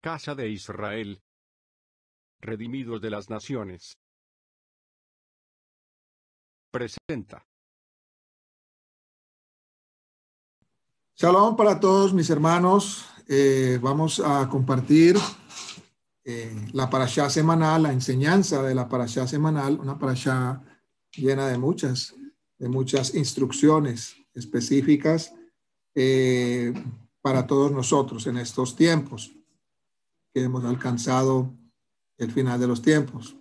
casa de Israel, redimidos de las naciones. Presenta. Shalom para todos mis hermanos. Vamos a compartir la parashá semanal, la enseñanza de la parashá semanal, una parashá llena de muchas instrucciones específicas para todos nosotros en estos tiempos que hemos alcanzado el final de los tiempos.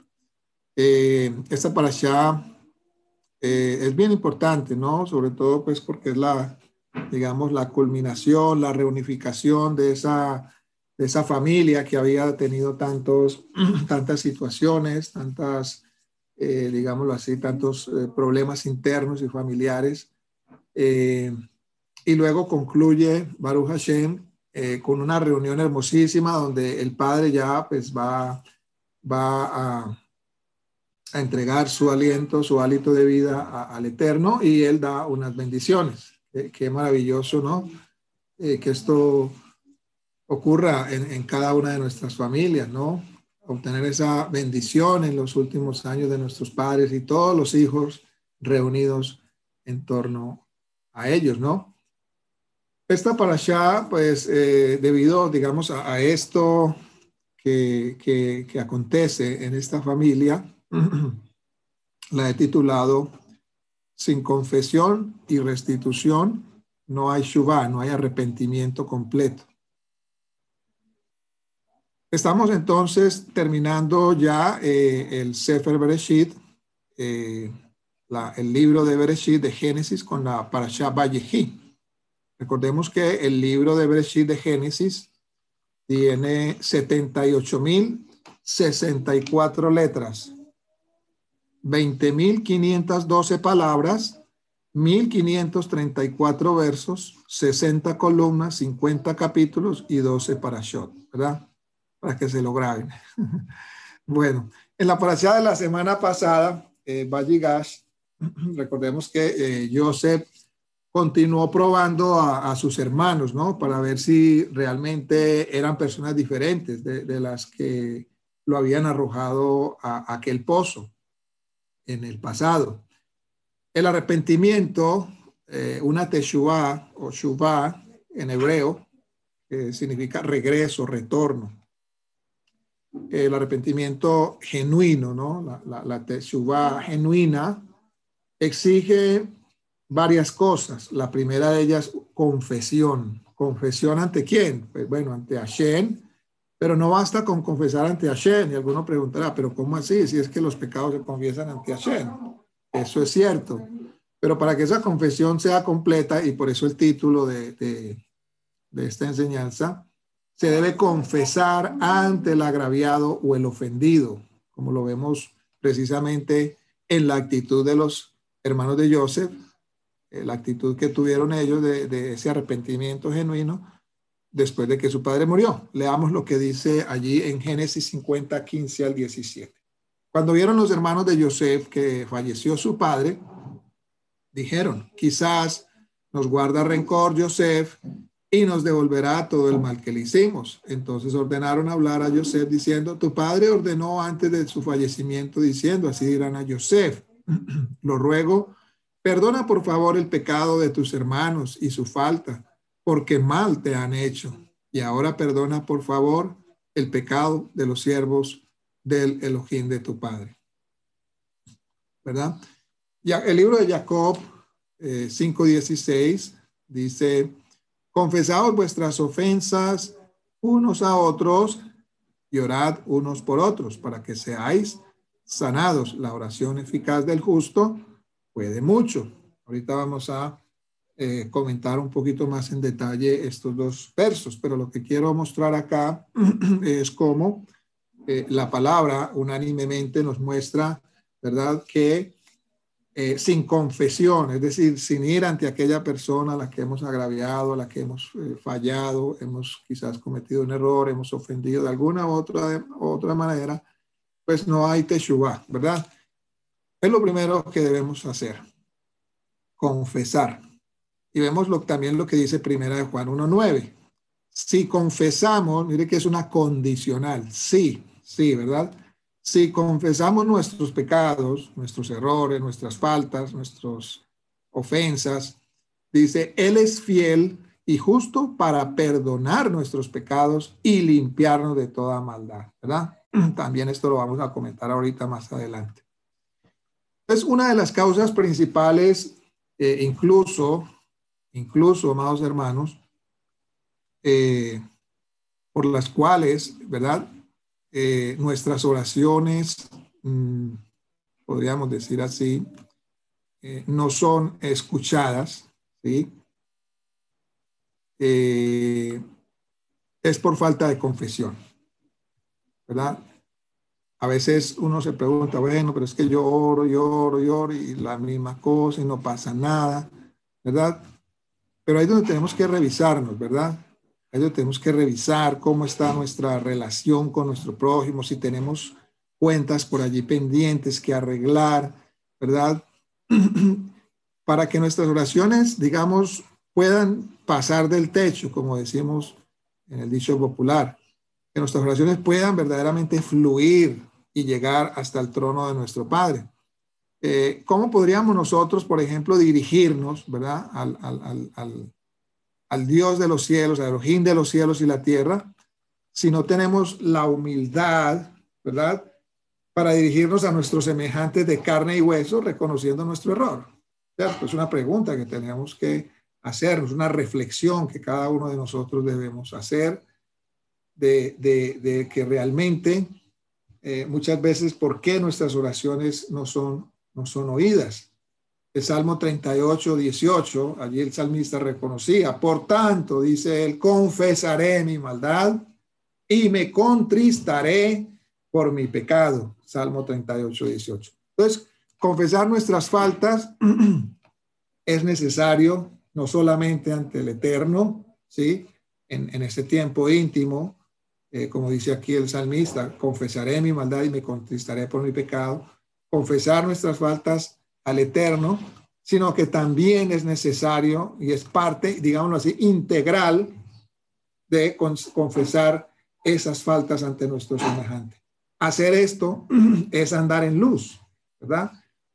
Esta parashá es bien importante, ¿no? Sobre todo pues porque es la culminación, la reunificación de esa familia que había tenido tantas situaciones, tantos problemas internos y familiares. Y luego concluye Baruch Hashem con una reunión hermosísima donde el padre ya pues va a entregar su aliento, su hálito de vida al Eterno, y él da unas bendiciones. Qué maravilloso, ¿no? Que esto ocurra en cada una de nuestras familias, ¿no? Obtener esa bendición en los últimos años de nuestros padres y todos los hijos reunidos en torno a ellos, ¿no? Esta parashá, pues, debido, digamos, a esto que acontece en esta familia, la he titulado Sin confesión y restitución no hay shuvá, no hay arrepentimiento completo. Estamos entonces terminando ya el Sefer Bereshit, el libro de Bereshit de Génesis con la parashá Vayehi. Recordemos que el libro de Bereshit de Génesis tiene 78.064 letras, 20.512 palabras, 1.534 versos, 60 columnas, 50 capítulos y 12 parashot, ¿verdad? Para que se lo graben. Bueno, en la parashá de la semana pasada, Vayigash, recordemos que Yosef continuó probando a sus hermanos, ¿no? Para ver si realmente eran personas diferentes de las que lo habían arrojado a aquel pozo en el pasado. El arrepentimiento, una teshuvá o shuvá en hebreo, significa regreso, retorno. El arrepentimiento genuino, ¿no? La teshuvá genuina exige varias cosas. La primera de ellas, confesión. ¿Confesión ante quién? Pues bueno, ante Hashem. Pero no basta con confesar ante Hashem. Y alguno preguntará, ¿pero cómo así? Si es que los pecados se confiesan ante Hashem. Eso es cierto. Pero para que esa confesión sea completa, y por eso el título de esta enseñanza, se debe confesar ante el agraviado o el ofendido, como lo vemos precisamente en la actitud de los hermanos de Yosef, la actitud que tuvieron ellos de ese arrepentimiento genuino después de que su padre murió. Leamos lo que dice allí en Génesis 50, 15 al 17. Cuando vieron los hermanos de Yosef que falleció su padre, dijeron, quizás nos guarda rencor Yosef y nos devolverá todo el mal que le hicimos. Entonces ordenaron hablar a Yosef diciendo, tu padre ordenó antes de su fallecimiento diciendo, así dirán a Yosef, lo ruego, perdona por favor el pecado de tus hermanos y su falta, porque mal te han hecho. Y ahora perdona por favor el pecado de los siervos del Elohim de tu padre. ¿Verdad? Ya, el libro de Jacob 5:16 dice, confesaos vuestras ofensas unos a otros y orad unos por otros para que seáis sanados. La oración eficaz del justo puede mucho. Ahorita vamos a comentar un poquito más en detalle estos dos versos, pero lo que quiero mostrar acá es cómo la palabra unánimemente nos muestra, ¿verdad?, que sin confesión, es decir, sin ir ante aquella persona a la que hemos agraviado, a la que hemos fallado, hemos quizás cometido un error, hemos ofendido de alguna u otra manera, pues no hay teshuvá, ¿verdad? Es lo primero que debemos hacer, confesar. Y vemos también lo que dice Primera de Juan 1:9. Si confesamos, mire que es una condicional, sí, ¿verdad? Si confesamos nuestros pecados, nuestros errores, nuestras faltas, nuestras ofensas, dice, Él es fiel y justo para perdonar nuestros pecados y limpiarnos de toda maldad, ¿verdad? También esto lo vamos a comentar ahorita más adelante. Es una de las causas principales, incluso, amados hermanos, por las cuales, ¿verdad? Nuestras oraciones, podríamos decir así, no son escuchadas, ¿sí? Es por falta de confesión, ¿verdad? A veces uno se pregunta, bueno, pero es que yo oro y la misma cosa y no pasa nada, ¿verdad? Pero ahí es donde tenemos que revisarnos, ¿verdad? Ahí es donde tenemos que revisar cómo está nuestra relación con nuestro prójimo, si tenemos cuentas por allí pendientes que arreglar, ¿verdad? Para que nuestras oraciones, digamos, puedan pasar del techo, como decimos en el dicho popular, que nuestras oraciones puedan verdaderamente fluir y llegar hasta el trono de nuestro Padre. ¿Cómo podríamos nosotros, por ejemplo, dirigirnos, ¿verdad? Al Dios de los cielos, al Elohim de los cielos y la tierra, si no tenemos la humildad, ¿verdad? Para dirigirnos a nuestros semejantes de carne y hueso, reconociendo nuestro error. ¿Cierto? Es una pregunta que tenemos que hacernos, una reflexión que cada uno de nosotros debemos hacer de que realmente muchas veces por qué nuestras oraciones no son oídas. El Salmo 38, 18, allí el salmista reconocía, por tanto, dice él, confesaré mi maldad y me contristaré por mi pecado. Salmo 38, 18. Entonces, confesar nuestras faltas es necesario no solamente ante el Eterno, ¿sí? En este tiempo íntimo, como dice aquí el salmista, confesaré mi maldad y me contristaré por mi pecado, confesar nuestras faltas al Eterno, sino que también es necesario y es parte, digámoslo así, integral de confesar esas faltas ante nuestro semejante. Hacer esto es andar en luz, ¿verdad?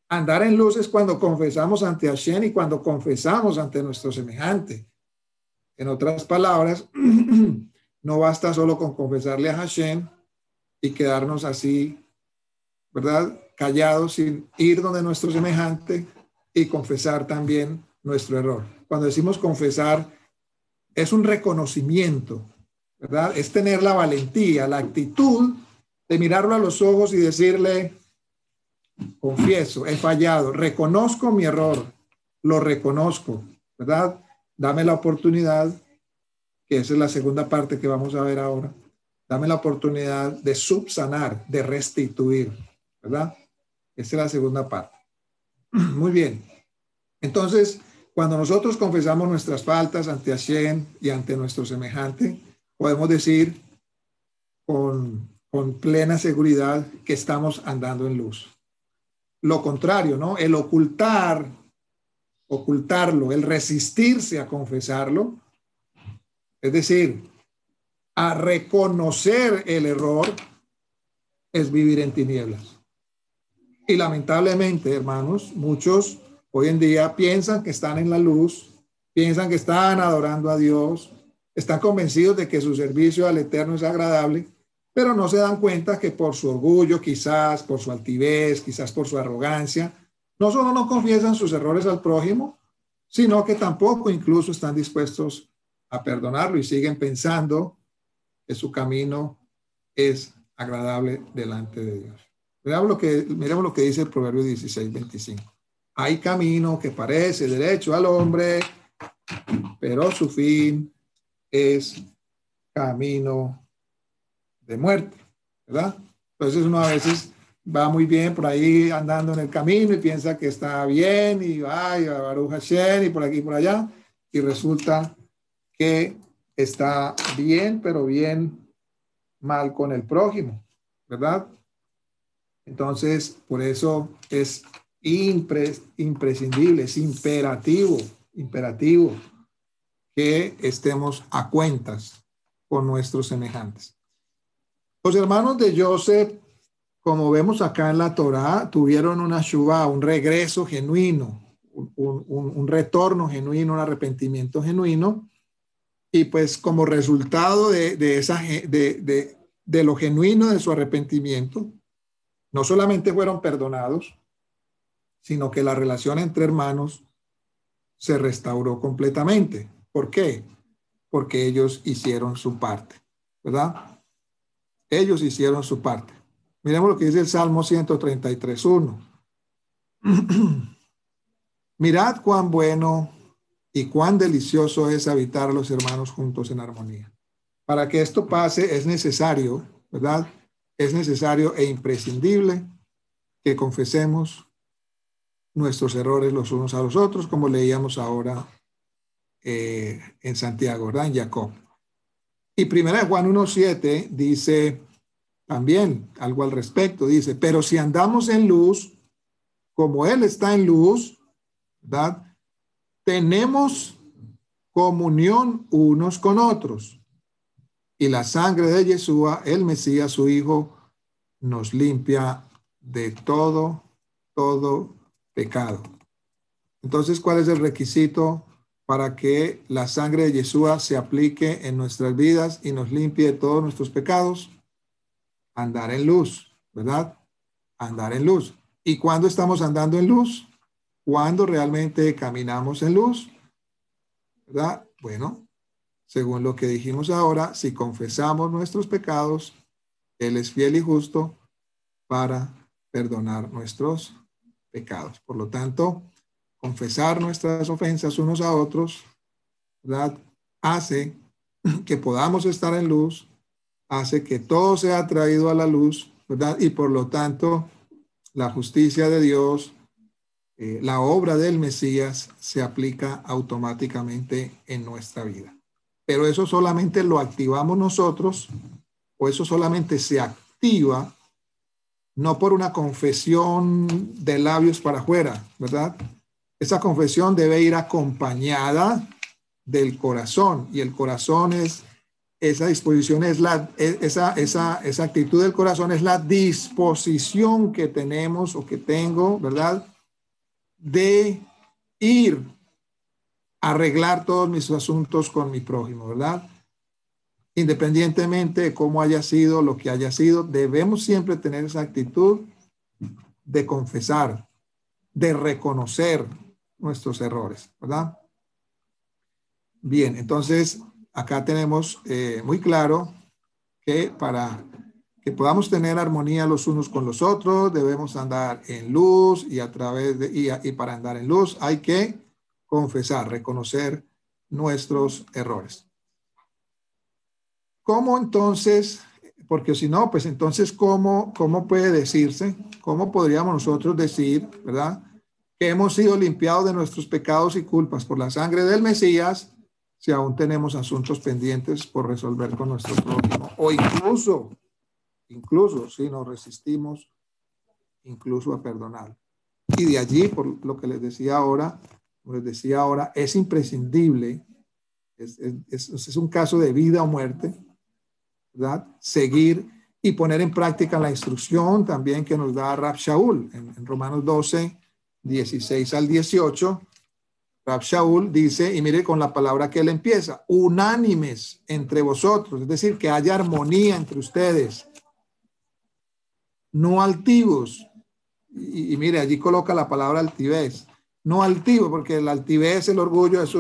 Andar en luz es cuando confesamos ante Hashem y cuando confesamos ante nuestro semejante. En otras palabras, no basta solo con confesarle a Hashem y quedarnos así, ¿verdad? Callados sin ir donde nuestro semejante y confesar también nuestro error. Cuando decimos confesar, es un reconocimiento, ¿verdad? Es tener la valentía, la actitud de mirarlo a los ojos y decirle, confieso, he fallado, reconozco mi error, lo reconozco, ¿verdad? Dame la oportunidad, que esa es la segunda parte que vamos a ver ahora, dame la oportunidad de subsanar, de restituir, ¿verdad? Esa es la segunda parte. Muy bien. Entonces, cuando nosotros confesamos nuestras faltas ante Hashem y ante nuestro semejante, podemos decir con plena seguridad que estamos andando en luz. Lo contrario, ¿no? El ocultarlo, el resistirse a confesarlo, es decir, a reconocer el error, es vivir en tinieblas. Y lamentablemente, hermanos, muchos hoy en día piensan que están en la luz, piensan que están adorando a Dios, están convencidos de que su servicio al Eterno es agradable, pero no se dan cuenta que por su orgullo, quizás por su altivez, quizás por su arrogancia, no solo no confiesan sus errores al prójimo, sino que tampoco incluso están dispuestos a perdonarlo y siguen pensando que su camino es agradable delante de Dios. Miremos lo que dice el Proverbio 16, 25. Hay camino que parece derecho al hombre, pero su fin es camino de muerte, ¿verdad? Entonces uno a veces va muy bien por ahí andando en el camino y piensa que está bien y va y Baruch Hashem y por aquí y por allá y resulta que está bien, pero bien mal con el prójimo, ¿verdad? Entonces, por eso es imprescindible, es imperativo que estemos a cuentas con nuestros semejantes. Los hermanos de Joseph, como vemos acá en la Torá, tuvieron una shuvá, un regreso genuino, un retorno genuino, un arrepentimiento genuino, y pues como resultado de lo genuino de su arrepentimiento, no solamente fueron perdonados, sino que la relación entre hermanos se restauró completamente. ¿Por qué? Porque ellos hicieron su parte, ¿verdad? Ellos hicieron su parte. Miremos lo que dice el Salmo 133:1. Mirad cuán bueno y cuán delicioso es habitar a los hermanos juntos en armonía. Para que esto pase es necesario, ¿verdad? Es necesario e imprescindible que confesemos nuestros errores los unos a los otros, como leíamos ahora en Santiago, ¿verdad? En Jacob. Y primera de Juan 1:7 dice también algo al respecto. Dice, pero si andamos en luz, como Él está en luz, ¿verdad? Tenemos comunión unos con otros. Y la sangre de Yeshua, el Mesías, su Hijo, nos limpia de todo pecado. Entonces, ¿cuál es el requisito para que la sangre de Yeshua se aplique en nuestras vidas y nos limpie de todos nuestros pecados? Andar en luz, ¿verdad? Andar en luz. ¿Y cuándo estamos andando en luz? Cuando realmente caminamos en luz, ¿verdad? Bueno, según lo que dijimos ahora, si confesamos nuestros pecados, Él es fiel y justo para perdonar nuestros pecados. Por lo tanto, confesar nuestras ofensas unos a otros, ¿verdad? Hace que podamos estar en luz, hace que todo sea traído a la luz, ¿verdad? Y por lo tanto, la justicia de Dios, la obra del Mesías se aplica automáticamente en nuestra vida. Pero eso solamente lo activamos nosotros, o eso solamente se activa no por una confesión de labios para afuera, ¿verdad? Esa confesión debe ir acompañada del corazón, y el corazón es, esa disposición es esa actitud del corazón es la disposición que tenemos o que tengo, ¿verdad? De ir a arreglar todos mis asuntos con mi prójimo, ¿verdad? Independientemente de cómo haya sido, lo que haya sido, debemos siempre tener esa actitud de confesar, de reconocer nuestros errores, ¿verdad? Bien, entonces acá tenemos muy claro que para que podamos tener armonía los unos con los otros, debemos andar en luz, y a través de y para andar en luz hay que confesar, reconocer nuestros errores. ¿Cómo entonces? Porque si no, pues entonces, ¿cómo puede decirse? ¿Cómo podríamos nosotros decir, verdad, que hemos sido limpiados de nuestros pecados y culpas por la sangre del Mesías, si aún tenemos asuntos pendientes por resolver con nuestro prójimo? O incluso si nos resistimos incluso a perdonar. Y de allí, por lo que les decía ahora, es imprescindible, es un caso de vida o muerte, ¿verdad? Seguir y poner en práctica la instrucción también que nos da Rab Shaul en Romanos 12, 16 al 18. Rab Shaul dice, y mire con la palabra que él empieza, unánimes entre vosotros, es decir, que haya armonía entre ustedes, no altivos. Y mire, allí coloca la palabra altivez, no altivo, porque la altivez, el orgullo es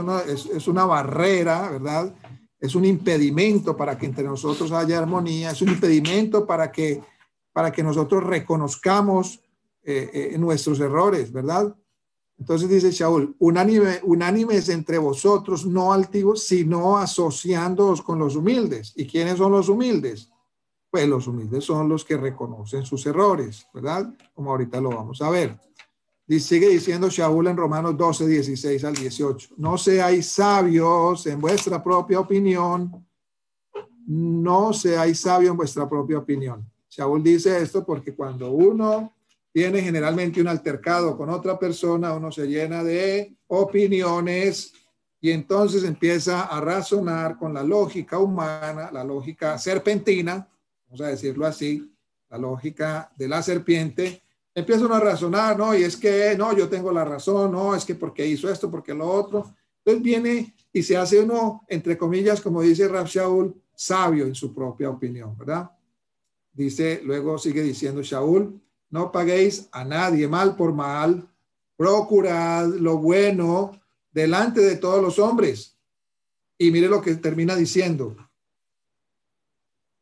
una barrera, ¿verdad? Es un impedimento para que entre nosotros haya armonía, es un impedimento para que nosotros reconozcamos nuestros errores, ¿verdad? Entonces dice Shaul, unánimes entre vosotros, no altivos, sino asociándoos con los humildes. ¿Y quiénes son los humildes? Pues los humildes son los que reconocen sus errores, ¿verdad? Como ahorita lo vamos a ver. Y sigue diciendo Shaul en Romanos 12, 16 al 18. No seáis sabios en vuestra propia opinión. No seáis sabios en vuestra propia opinión. Shaul dice esto porque cuando uno tiene generalmente un altercado con otra persona, uno se llena de opiniones y entonces empieza a razonar con la lógica humana, la lógica serpentina, vamos a decirlo así, la lógica de la serpiente. Empieza uno a razonar, no, y es que no, yo tengo la razón, no, es que porque hizo esto, porque lo otro. Entonces viene y se hace uno, entre comillas, como dice Rav Shaul, sabio en su propia opinión, ¿verdad? Dice, luego sigue diciendo Shaul, no paguéis a nadie mal por mal, procurad lo bueno delante de todos los hombres. Y mire lo que termina diciendo.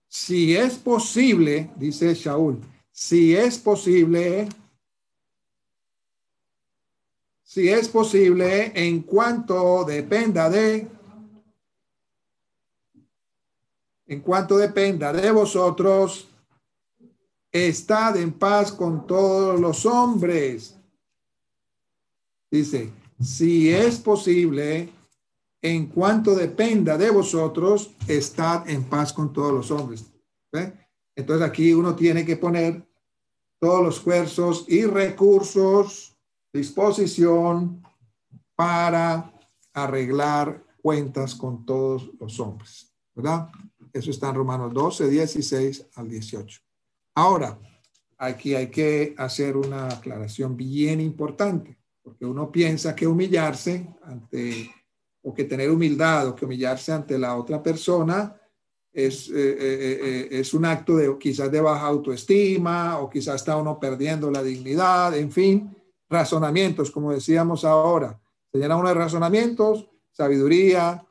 Si es posible, dice Shaul, si es posible, en cuanto dependa de vosotros, estad en paz con todos los hombres. Dice, si es posible, en cuanto dependa de vosotros, estad en paz con todos los hombres. ¿Ve? Entonces aquí uno tiene que poner todos los esfuerzos y recursos, disposición para arreglar cuentas con todos los hombres, ¿verdad? Eso está en Romanos 12, 16 al 18. Ahora, aquí hay que hacer una aclaración bien importante, porque uno piensa que humillarse o que tener humildad o que humillarse ante la otra persona es un acto quizás de baja autoestima, o quizás está uno perdiendo la dignidad, en fin, razonamientos, como decíamos ahora. Se llena uno de razonamientos, sabiduría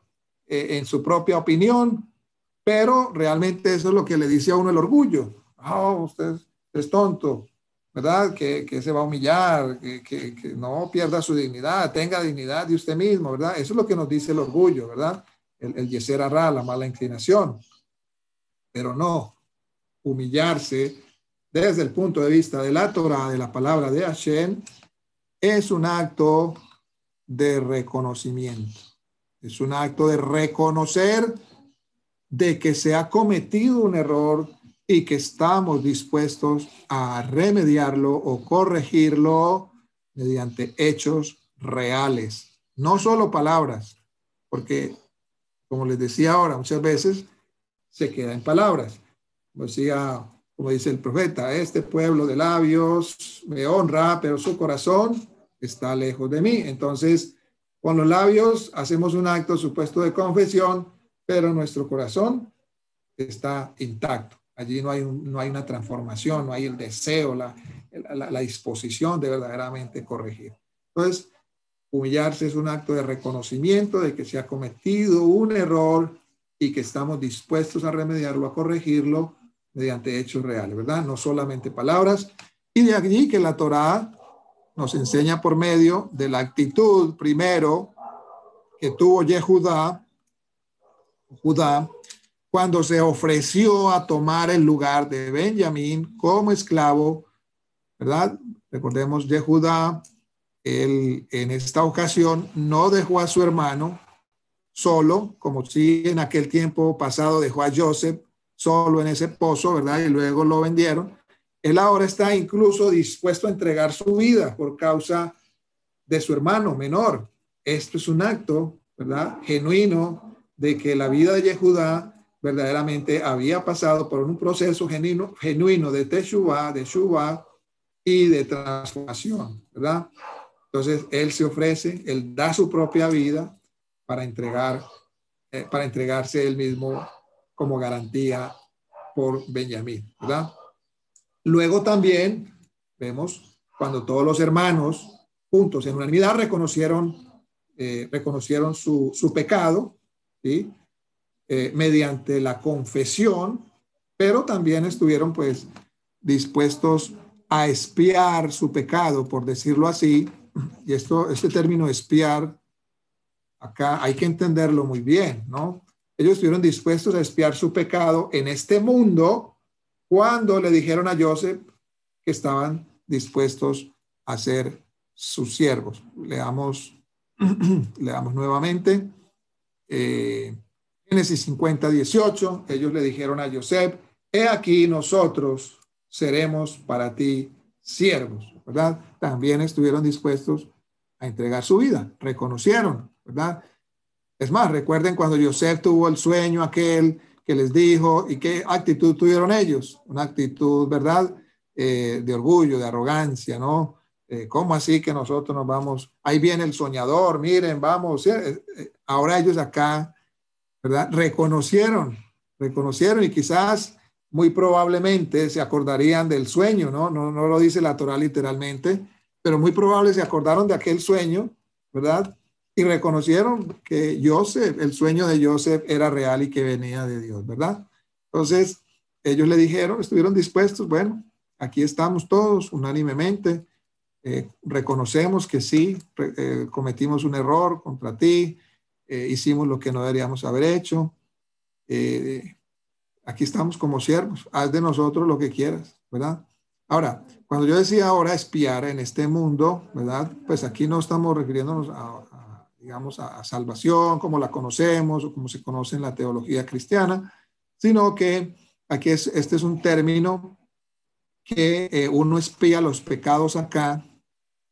en su propia opinión, pero realmente eso es lo que le dice a uno el orgullo. Oh, usted es tonto, ¿verdad? Que se va a humillar, que no pierda su dignidad, tenga dignidad de usted mismo, ¿verdad? Eso es lo que nos dice el orgullo, ¿verdad? El yeser hará, la mala inclinación. Pero no, humillarse desde el punto de vista de la Torah, de la palabra de Hashem, es un acto de reconocimiento. Es un acto de reconocer de que se ha cometido un error y que estamos dispuestos a remediarlo o corregirlo mediante hechos reales, no solo palabras, porque, como les decía ahora, muchas veces se queda en palabras. Como dice el profeta, este pueblo de labios me honra, pero su corazón está lejos de mí. Entonces, con los labios hacemos un acto supuesto de confesión, pero nuestro corazón está intacto. Allí no hay una transformación, no hay el deseo, la disposición de verdaderamente corregir. Entonces, humillarse es un acto de reconocimiento de que se ha cometido un error y que estamos dispuestos a remediarlo, a corregirlo mediante hechos reales, ¿verdad? No solamente palabras. Y de allí que la Torá nos enseña por medio de la actitud primero que tuvo Judá, cuando se ofreció a tomar el lugar de Benjamín como esclavo, ¿verdad? Recordemos, Judá, él en esta ocasión no dejó a su hermano solo, como si en aquel tiempo pasado dejó a Joseph solo en ese pozo, ¿verdad? Y luego lo vendieron. Él ahora está incluso dispuesto a entregar su vida por causa de su hermano menor. Esto es un acto, ¿verdad? Genuino de que la vida de Judá verdaderamente había pasado por un proceso genuino de teshuvah y de transformación, ¿verdad? Entonces, él se ofrece, él da su propia vida para entregarse él mismo como garantía por Benjamín, ¿verdad? Luego también vemos cuando todos los hermanos juntos en unanimidad reconocieron su pecado, ¿sí? Mediante la confesión, pero también estuvieron pues dispuestos a expiar su pecado, por decirlo así. Y este término expiar, acá hay que entenderlo muy bien, ¿no? Ellos estuvieron dispuestos a expiar su pecado en este mundo cuando le dijeron a Joseph que estaban dispuestos a ser sus siervos. Leamos nuevamente. Génesis 50, 18. Ellos le dijeron a Joseph, he aquí nosotros seremos para ti siervos, ¿verdad? También estuvieron dispuestos a entregar su vida, reconocieron, ¿verdad? Es más, recuerden cuando Yosef tuvo el sueño aquel que les dijo, ¿y qué actitud tuvieron ellos? Una actitud, ¿verdad? De orgullo, de arrogancia, ¿no? ¿Cómo así que nosotros nos vamos? Ahí viene el soñador, miren, vamos. Ahora ellos acá, ¿verdad? Reconocieron y quizás muy probablemente se acordarían del sueño, ¿no? No lo dice la Torá literalmente, pero muy probable se acordaron de aquel sueño, ¿verdad? Y reconocieron que Joseph, el sueño de Joseph era real y que venía de Dios, ¿verdad? Entonces, ellos le dijeron, estuvieron dispuestos, bueno, aquí estamos todos unánimemente, reconocemos que sí, cometimos un error contra ti, hicimos lo que no deberíamos haber hecho, aquí estamos como siervos, haz de nosotros lo que quieras, ¿verdad? Ahora, cuando yo decía ahora espiar en este mundo, ¿verdad? Pues aquí no estamos refiriéndonos digamos, a salvación como la conocemos o como se conoce en la teología cristiana, sino que aquí este es un término que uno espía los pecados acá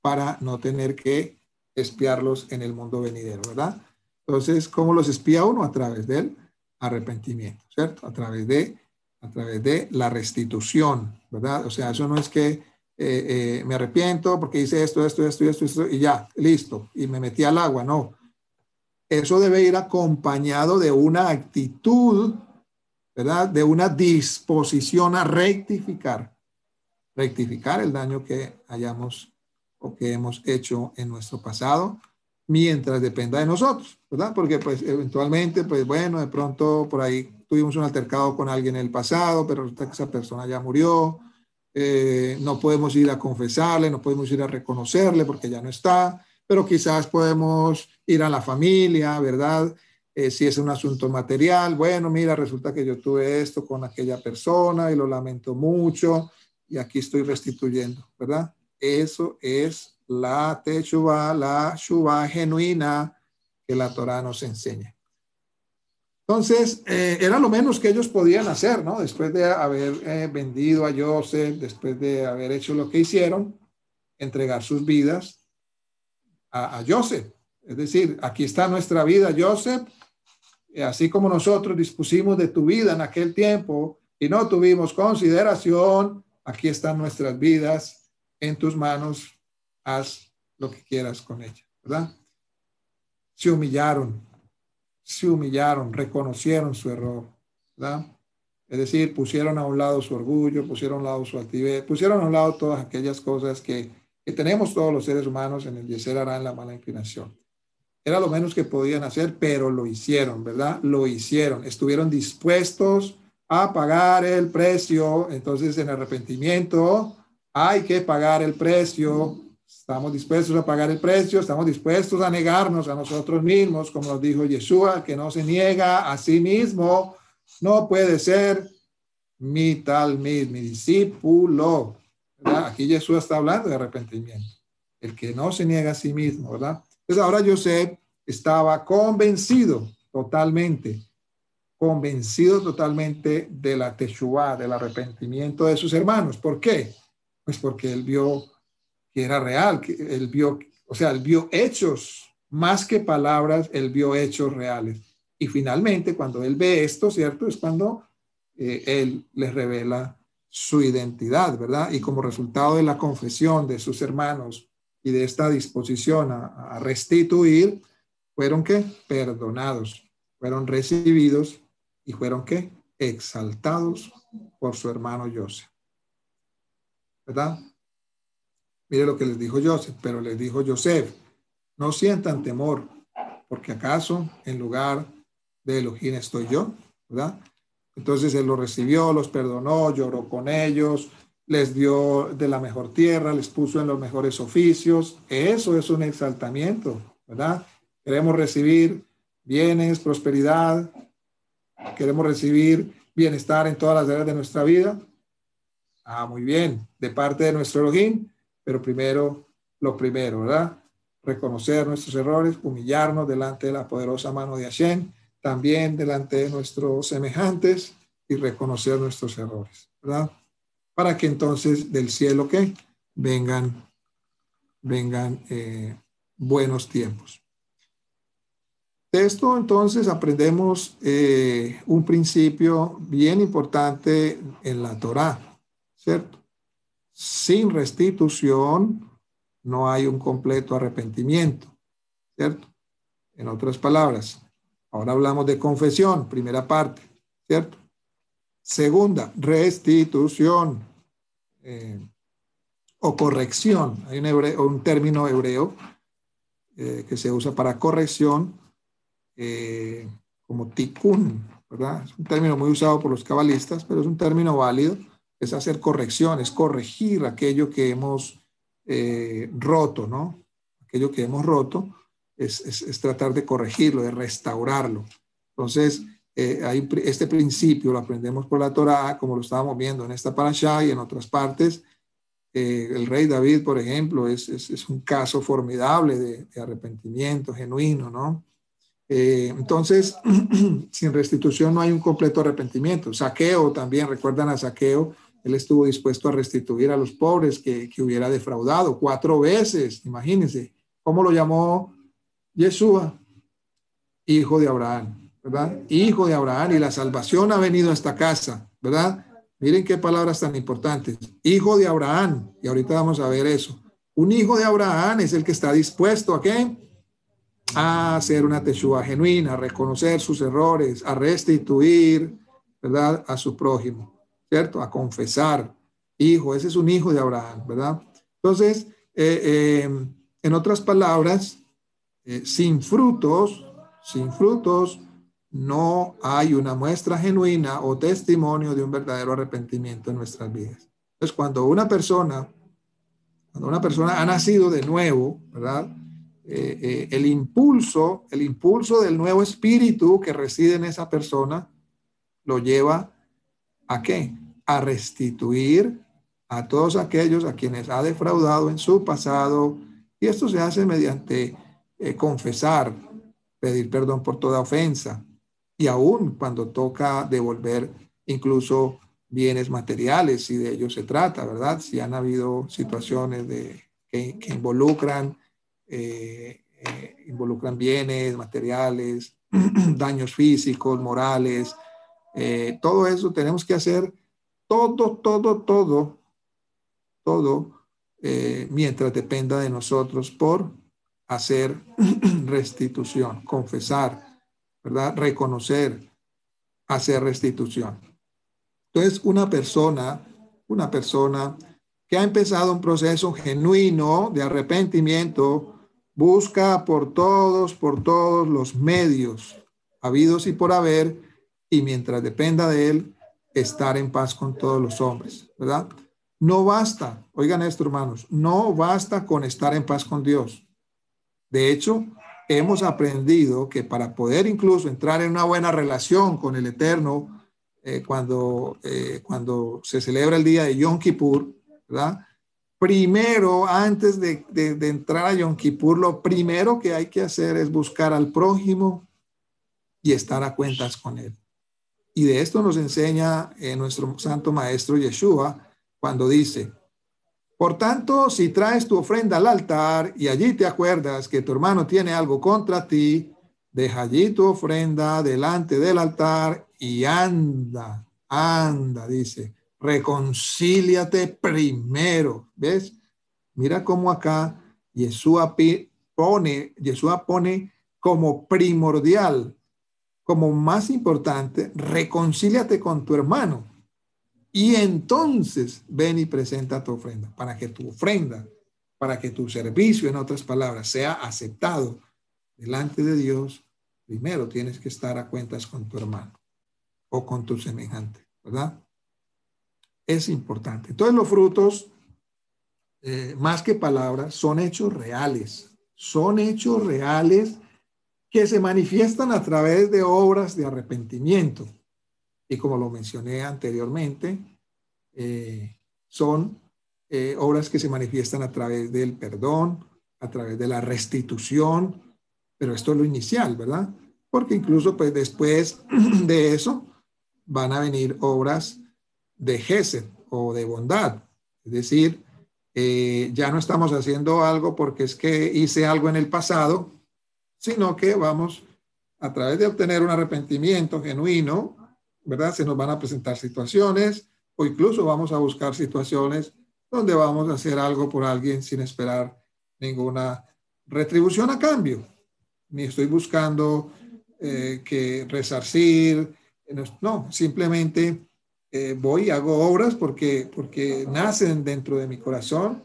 para no tener que espiarlos en el mundo venidero, ¿verdad? Entonces, ¿cómo los espía uno? A través del arrepentimiento, ¿cierto? A través de la restitución, ¿verdad? O sea, eso no es que me arrepiento porque hice esto y ya, listo, y me metí al agua, no. Eso debe ir acompañado de una actitud, ¿verdad? De una disposición a rectificar el daño que hayamos o que hemos hecho en nuestro pasado, mientras dependa de nosotros, ¿verdad? Porque pues eventualmente, pues bueno, de pronto por ahí tuvimos un altercado con alguien en el pasado, pero resulta que esa persona ya murió, no podemos ir a confesarle, no podemos ir a reconocerle porque ya no está, pero quizás podemos ir a la familia, ¿verdad? Si es un asunto material, bueno, mira, resulta que yo tuve esto con aquella persona y lo lamento mucho y aquí estoy restituyendo, ¿verdad? Eso es la teshuvá, la shuvá genuina que la Torá nos enseña. Entonces, era lo menos que ellos podían hacer, ¿no? Después de haber vendido a Joseph, después de haber hecho lo que hicieron, entregar sus vidas a Joseph. Es decir, aquí está nuestra vida, Joseph, así como nosotros dispusimos de tu vida en aquel tiempo y no tuvimos consideración, aquí están nuestras vidas en tus manos, haz lo que quieras con ellas, ¿verdad? Se humillaron, reconocieron su error, ¿verdad? Es decir, pusieron a un lado su orgullo, pusieron a un lado su altivez, pusieron a un lado todas aquellas cosas que tenemos todos los seres humanos en el yeser hará, en la mala inclinación. Era lo menos que podían hacer, pero lo hicieron, ¿verdad? Lo hicieron. Estuvieron dispuestos a pagar el precio. Entonces, en arrepentimiento, hay que pagar el precio. Estamos dispuestos a pagar el precio. Estamos dispuestos a negarnos a nosotros mismos, como nos dijo Yeshua, que no se niega a sí mismo. No puede ser mi discípulo, ¿verdad? Aquí Yeshua está hablando de arrepentimiento. El que no se niega a sí mismo, ¿verdad? Entonces ahora Joseph estaba convencido totalmente de la teshuvá, del arrepentimiento de sus hermanos. ¿Por qué? Pues porque él vio que era real, que él vio hechos, más que palabras, él vio hechos reales. Y finalmente, cuando él ve esto, ¿cierto? Es cuando él les revela su identidad, ¿verdad? Y como resultado de la confesión de sus hermanos y de esta disposición a restituir, fueron ¿qué? Perdonados, fueron recibidos y fueron ¿qué? Exaltados por su hermano Joseph, ¿verdad? Mire lo que les dijo Joseph, pero les dijo Joseph, no sientan temor, porque acaso en lugar de Elohim estoy yo, ¿verdad? Entonces él los recibió, los perdonó, lloró con ellos, les dio de la mejor tierra, les puso en los mejores oficios. Eso es un exaltamiento, ¿verdad? Queremos recibir bienes, prosperidad, queremos recibir bienestar en todas las áreas de nuestra vida. Ah, muy bien, de parte de nuestro Elohim, pero primero, lo primero, ¿verdad? Reconocer nuestros errores, humillarnos delante de la poderosa mano de Hashem, también delante de nuestros semejantes y reconocer nuestros errores, ¿verdad? Para que entonces del cielo que vengan buenos tiempos. De esto entonces aprendemos un principio bien importante en la Torá, ¿cierto? Sin restitución no hay un completo arrepentimiento, ¿cierto? En otras palabras, ahora hablamos de confesión, primera parte, ¿cierto? Segunda, restitución o corrección. Hay un término hebreo que se usa para corrección, como tikkun, ¿verdad? Es un término muy usado por los cabalistas, pero es un término válido. Es hacer corrección, es corregir aquello que hemos roto, ¿no? Aquello que hemos roto es tratar de corregirlo, de restaurarlo. Entonces, este principio lo aprendemos por la Torá, como lo estábamos viendo en esta parashá y en otras partes. El rey David, por ejemplo, es un caso formidable de arrepentimiento genuino, ¿no? Entonces, sin restitución no hay un completo arrepentimiento. Zaqueo también, recuerdan a Zaqueo, él estuvo dispuesto a restituir a los pobres que hubiera defraudado 4 veces, imagínense. ¿Cómo lo llamó Yeshua? Hijo de Abraham, ¿verdad? Hijo de Abraham, y la salvación ha venido a esta casa, ¿verdad? Miren qué palabras tan importantes. Hijo de Abraham, y ahorita vamos a ver eso. Un hijo de Abraham es el que está dispuesto ¿a qué? A hacer una teshuva genuina, a reconocer sus errores, a restituir, ¿verdad? A su prójimo, ¿cierto? A confesar. Hijo, ese es un hijo de Abraham, ¿verdad? Entonces, en otras palabras, sin frutos, no hay una muestra genuina o testimonio de un verdadero arrepentimiento en nuestras vidas. Entonces, cuando una persona ha nacido de nuevo, ¿verdad? El impulso del nuevo espíritu que reside en esa persona lo lleva ¿a qué? A restituir a todos aquellos a quienes ha defraudado en su pasado, y esto se hace mediante confesar, pedir perdón por toda ofensa, y aún cuando toca devolver incluso bienes materiales, si de ello se trata, ¿verdad? Si han habido situaciones que involucran bienes materiales, daños físicos, morales, todo eso tenemos que hacer todo, mientras dependa de nosotros por hacer restitución, confesar, ¿verdad? Reconocer, hacer restitución. Entonces, una persona que ha empezado un proceso genuino de arrepentimiento busca por todos los medios habidos y por haber, y mientras dependa de él, estar en paz con todos los hombres, ¿verdad? No basta, oigan esto, hermanos, no basta con estar en paz con Dios. De hecho, hemos aprendido que para poder incluso entrar en una buena relación con el Eterno, cuando se celebra el día de Yom Kippur, ¿verdad? Primero, antes de entrar a Yom Kippur, lo primero que hay que hacer es buscar al prójimo y estar a cuentas con él. Y de esto nos enseña nuestro santo maestro Yeshua cuando dice: por tanto, si traes tu ofrenda al altar y allí te acuerdas que tu hermano tiene algo contra ti, deja allí tu ofrenda delante del altar y anda, dice, reconcíliate primero. ¿Ves? Mira cómo acá Yeshua pone como primordial, como más importante, reconcíliate con tu hermano. Y entonces ven y presenta tu ofrenda, para que tu servicio, en otras palabras, sea aceptado delante de Dios. Primero tienes que estar a cuentas con tu hermano o con tu semejante, ¿verdad? Es importante. Entonces los frutos, más que palabras, son hechos reales. Son hechos reales que se manifiestan a través de obras de arrepentimiento. Y como lo mencioné anteriormente, son obras que se manifiestan a través del perdón, a través de la restitución, pero esto es lo inicial, ¿verdad? Porque incluso pues después de eso van a venir obras de gesed o de bondad, es decir, ya no estamos haciendo algo porque es que hice algo en el pasado, sino que vamos a través de obtener un arrepentimiento genuino, ¿verdad? Se nos van a presentar situaciones o incluso vamos a buscar situaciones donde vamos a hacer algo por alguien sin esperar ninguna retribución a cambio. Ni estoy buscando que resarcir, no, simplemente voy y hago obras porque nacen dentro de mi corazón,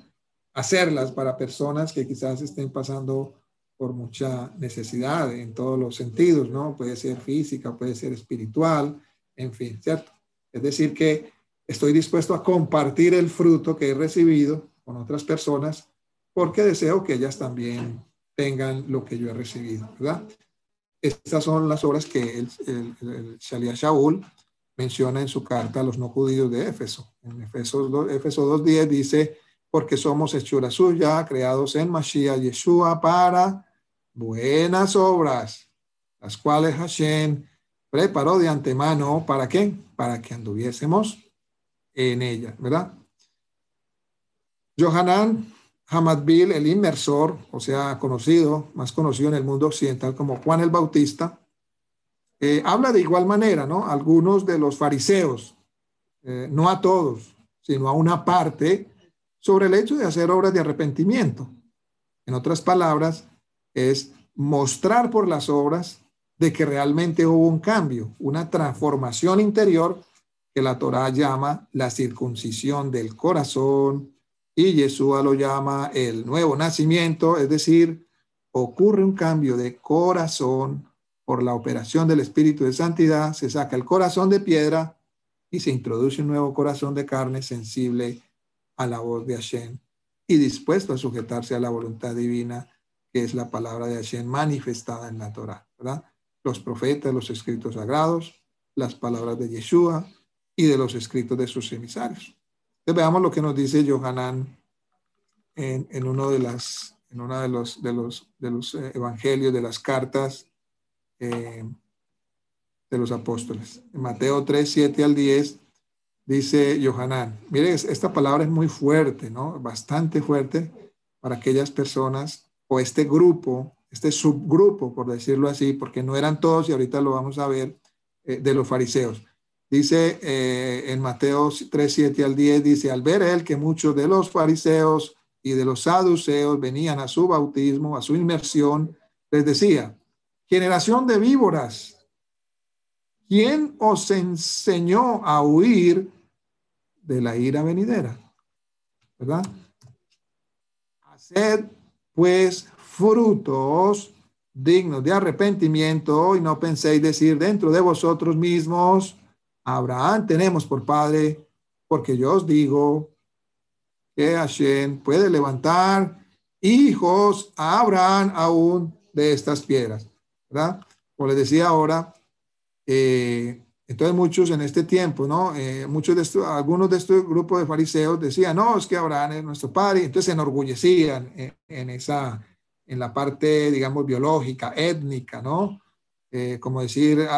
hacerlas para personas que quizás estén pasando por mucha necesidad en todos los sentidos, ¿no? Puede ser física, puede ser espiritual, en fin, ¿cierto? Es decir, que estoy dispuesto a compartir el fruto que he recibido con otras personas porque deseo que ellas también tengan lo que yo he recibido, ¿verdad? Estas son las obras que el Shalia Shaul menciona en su carta a los no judíos de Éfeso. En Éfeso 2:10 dice, porque somos hechura suya, creados en Mashiach Yeshua para buenas obras, las cuales Hashem preparó de antemano, ¿para qué? Para que anduviésemos en ella, ¿verdad? Yohanan Hamadbil, el inmersor, o sea, más conocido en el mundo occidental como Juan el Bautista, habla de igual manera, ¿no? Algunos de los fariseos, no a todos, sino a una parte, sobre el hecho de hacer obras de arrepentimiento. En otras palabras, es mostrar por las obras de que realmente hubo un cambio, una transformación interior que la Torá llama la circuncisión del corazón y Yeshua lo llama el nuevo nacimiento, es decir, ocurre un cambio de corazón por la operación del Espíritu de Santidad, se saca el corazón de piedra y se introduce un nuevo corazón de carne sensible a la voz de Hashem y dispuesto a sujetarse a la voluntad divina, que es la palabra de Hashem manifestada en la Torá, ¿verdad? Los profetas, los escritos sagrados, las palabras de Yeshua y de los escritos de sus emisarios. Entonces veamos lo que nos dice Yohanan en uno de los evangelios, de las cartas de los apóstoles. En Mateo 3:7-10 dice Yohanan, mire, esta palabra es muy fuerte, ¿no? Bastante fuerte para aquellas personas o este grupo, este subgrupo, por decirlo así, porque no eran todos y ahorita lo vamos a ver, de los fariseos. Dice en Mateo 3:7-10, dice, al ver él que muchos de los fariseos y de los saduceos venían a su bautismo, a su inmersión, les decía, generación de víboras, ¿quién os enseñó a huir de la ira venidera? ¿Verdad? Haced pues frutos dignos de arrepentimiento y no penséis decir dentro de vosotros mismos, Abraham tenemos por padre, porque yo os digo que Hashem puede levantar hijos a Abraham aún de estas piedras, ¿verdad? Como les decía ahora, entonces muchos en este tiempo, ¿no? Algunos de estos grupos de fariseos decían, no, es que Abraham es nuestro padre, y entonces se enorgullecían en la parte, digamos, biológica, étnica, ¿no? Como decir,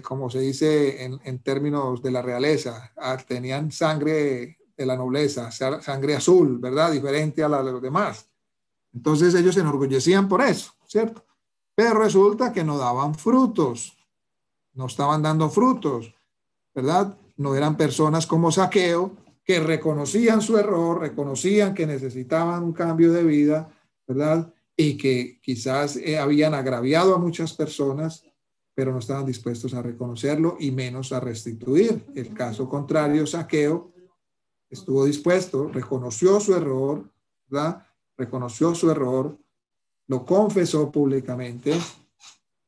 como se dice en términos de la realeza, tenían sangre de la nobleza, sangre azul, ¿verdad? Diferente a la de los demás. Entonces ellos se enorgullecían por eso, ¿cierto? Pero resulta que no daban frutos, no estaban dando frutos, ¿verdad? No eran personas como Zaqueo, que reconocían su error, reconocían que necesitaban un cambio de vida, ¿verdad? Y que quizás habían agraviado a muchas personas, pero no estaban dispuestos a reconocerlo y menos a restituir. El caso contrario, Zaqueo estuvo dispuesto, reconoció su error, ¿verdad? Reconoció su error, lo confesó públicamente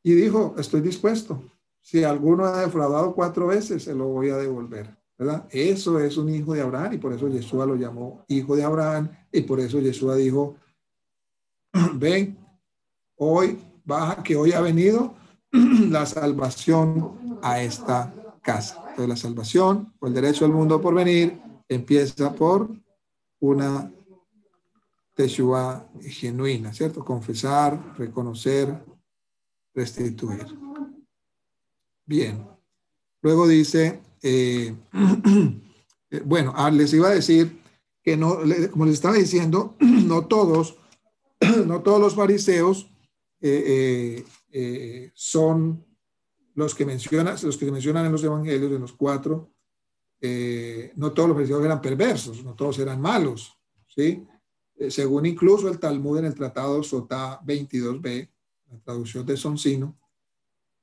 y dijo, estoy dispuesto. Si alguno ha defraudado 4 veces, se lo voy a devolver, ¿verdad? Eso es un hijo de Abraham y por eso Yeshua lo llamó hijo de Abraham y por eso Yeshua dijo, ven, hoy baja, que hoy ha venido la salvación a esta casa. Entonces la salvación o el derecho al mundo por venir empieza por una Teshuvah genuina, ¿cierto? Confesar, reconocer, restituir. Bien. Luego dice, bueno, les iba a decir que no, como les estaba diciendo, no todos los fariseos son los que se mencionan en los evangelios, en los 4. No todos los fariseos eran perversos, no todos eran malos, ¿sí? Según incluso el Talmud en el Tratado Sotá 22b, la traducción de Soncino,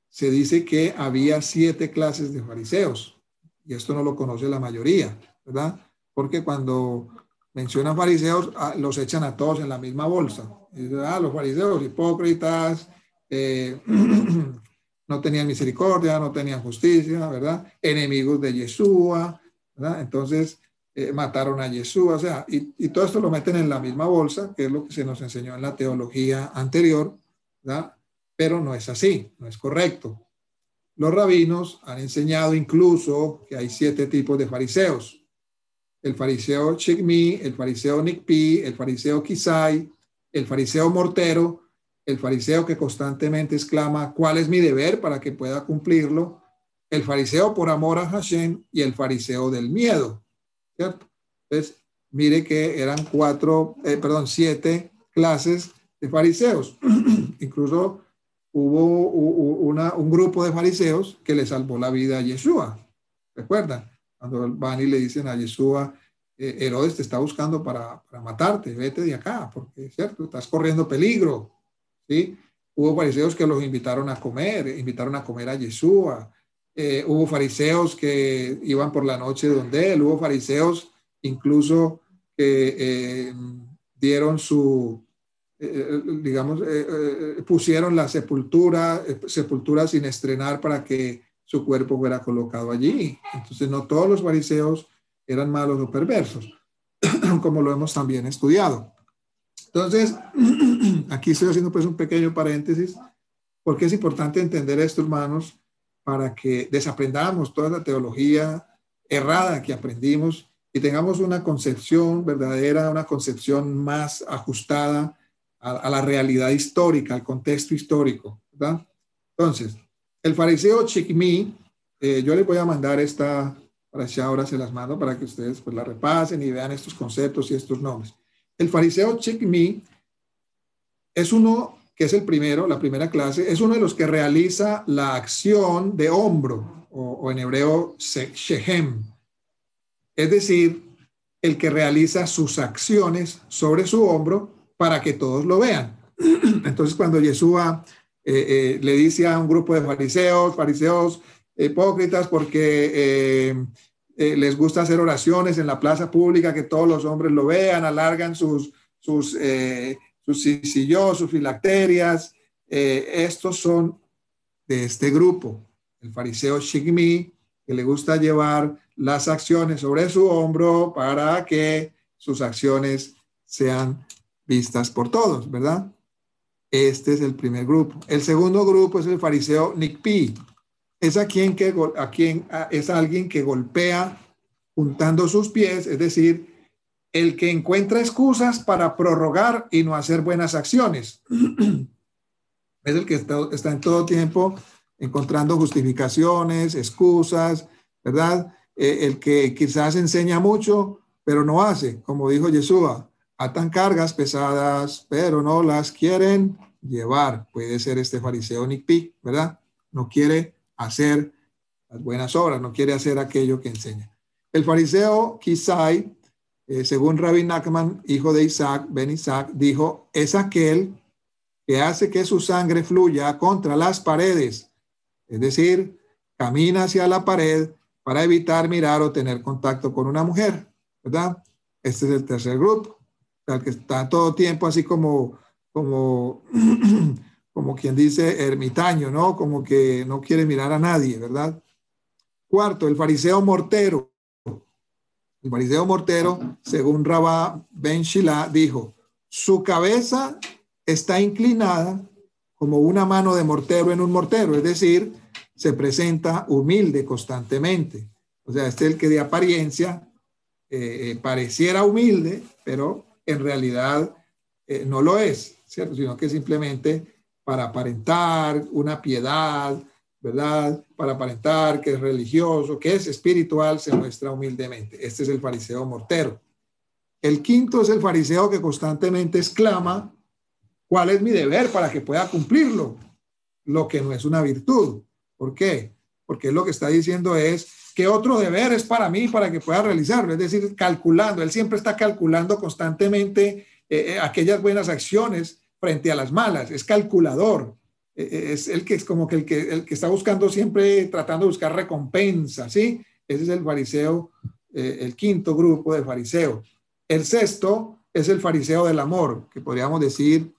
se dice que había 7 clases de fariseos, y esto no lo conoce la mayoría, ¿verdad? Porque cuando mencionan fariseos, los echan a todos en la misma bolsa. Y dicen, los fariseos hipócritas, no tenían misericordia, no tenían justicia, ¿verdad? Enemigos de Yeshua, ¿verdad? Entonces mataron a Yeshua, o sea, y todo esto lo meten en la misma bolsa, que es lo que se nos enseñó en la teología anterior, ¿verdad? Pero no es así, no es correcto. Los rabinos han enseñado incluso que hay 7 tipos de fariseos. El fariseo Shigmi, el fariseo Nikpi, el fariseo Kisai, el fariseo mortero, el fariseo que constantemente exclama, ¿cuál es mi deber para que pueda cumplirlo? El fariseo por amor a Hashem y el fariseo del miedo, ¿cierto? Entonces, mire que eran 7 clases de fariseos. Incluso hubo un grupo de fariseos que le salvó la vida a Yeshua. ¿Recuerdan? Cuando van y le dicen a Yeshua, Herodes te está buscando para matarte, vete de acá, porque, ¿cierto? Estás corriendo peligro, ¿sí? Hubo fariseos que los invitaron a comer a Yeshua. Hubo fariseos que iban por la noche donde él, hubo fariseos incluso que dieron pusieron la sepultura sin estrenar para que su cuerpo fuera colocado allí. Entonces no todos los fariseos eran malos o perversos, como lo hemos también estudiado. Entonces, aquí estoy haciendo pues un pequeño paréntesis, porque es importante entender esto, hermanos, para que desaprendamos toda la teología errada que aprendimos y tengamos una concepción verdadera, una concepción más ajustada a la realidad histórica, al contexto histórico, ¿verdad? Entonces, el fariseo Shigmi, yo les voy a mandar esta, para allá ahora se las mando para que ustedes pues la repasen y vean estos conceptos y estos nombres. El fariseo Shigmi es uno que es la primera clase, es uno de los que realiza la acción de hombro, o en hebreo shehem, es decir, el que realiza sus acciones sobre su hombro para que todos lo vean. Entonces, cuando Yeshua le dice a un grupo de fariseos hipócritas, porque les gusta hacer oraciones en la plaza pública, que todos los hombres lo vean, alargan sus sillós, sus filacterias, estos son de este grupo, el fariseo Shigmi, que le gusta llevar las acciones sobre su hombro para que sus acciones sean vistas por todos, ¿verdad? Este es el primer grupo. El segundo grupo es el fariseo Nikpi. Es alguien que golpea juntando sus pies, es decir, el que encuentra excusas para prorrogar y no hacer buenas acciones. Es el que está en todo tiempo encontrando justificaciones, excusas, ¿verdad? El que quizás enseña mucho, pero no hace, como dijo Yeshua, atan cargas pesadas, pero no las quieren llevar. Puede ser este fariseo Nikpi, ¿verdad? No quiere hacer las buenas obras, no quiere hacer aquello que enseña. El fariseo Kisai, según Rabbi Nachman, hijo de Isaac, Ben Isaac, dijo, es aquel que hace que su sangre fluya contra las paredes, es decir, camina hacia la pared para evitar mirar o tener contacto con una mujer, ¿verdad? Este es el tercer grupo, o sea, el que está todo tiempo así como quien dice ermitaño, ¿no? Como que no quiere mirar a nadie, ¿verdad? Cuarto, el fariseo mortero. El fariseo mortero, según Rabá Ben Shila, dijo, su cabeza está inclinada como una mano de mortero en un mortero, es decir, se presenta humilde constantemente. O sea, este es el que de apariencia pareciera humilde, pero en realidad no lo es, ¿cierto? Sino que simplemente para aparentar una piedad, ¿verdad? Para aparentar que es religioso, que es espiritual, se muestra humildemente. Este es el fariseo mortero. El quinto es el fariseo que constantemente exclama, ¿cuál es mi deber para que pueda cumplirlo? lo que no es una virtud. ¿Por qué? Porque lo que está diciendo es que otro deber es para mí para que pueda realizarlo. Es decir, calculando. Él siempre está calculando constantemente aquellas buenas acciones frente a las malas. Es calculador. Es el que es como que el que está buscando siempre, tratando de buscar recompensa, ¿sí? Ese es el fariseo, el quinto grupo de fariseo. El sexto es el fariseo del amor, que podríamos decir,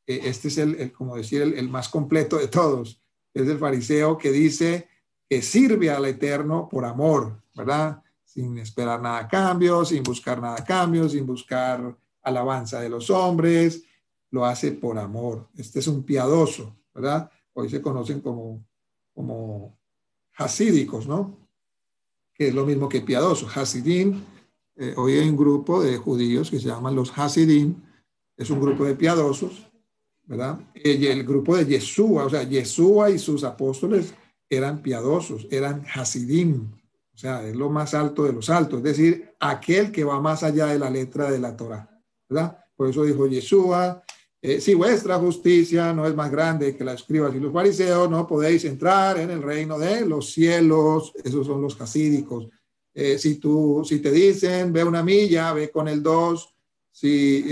este es como decir, el más completo de todos. Es el fariseo que dice que sirve al Eterno por amor, ¿verdad? Sin esperar nada a cambio, sin buscar nada a cambio, sin buscar alabanza de los hombres, lo hace por amor. Este es un piadoso, ¿verdad? Hoy se conocen como hasídicos, ¿no? Que es lo mismo que piadoso. Hasidim, hoy hay un grupo de judíos que se llaman los Hasidim, es un grupo de piadosos, ¿verdad? Y el grupo de Yeshua, o sea, Yeshua y sus apóstoles eran piadosos, eran Hasidim, o sea, es lo más alto de los altos, es decir, aquel que va más allá de la letra de la Torá, ¿verdad? Por eso dijo Yeshua, si vuestra justicia no es más grande que la escribas y los fariseos, no podéis entrar en el reino de los cielos. Esos son los hasídicos. Si te dicen, ve una milla, ve con el 2. Si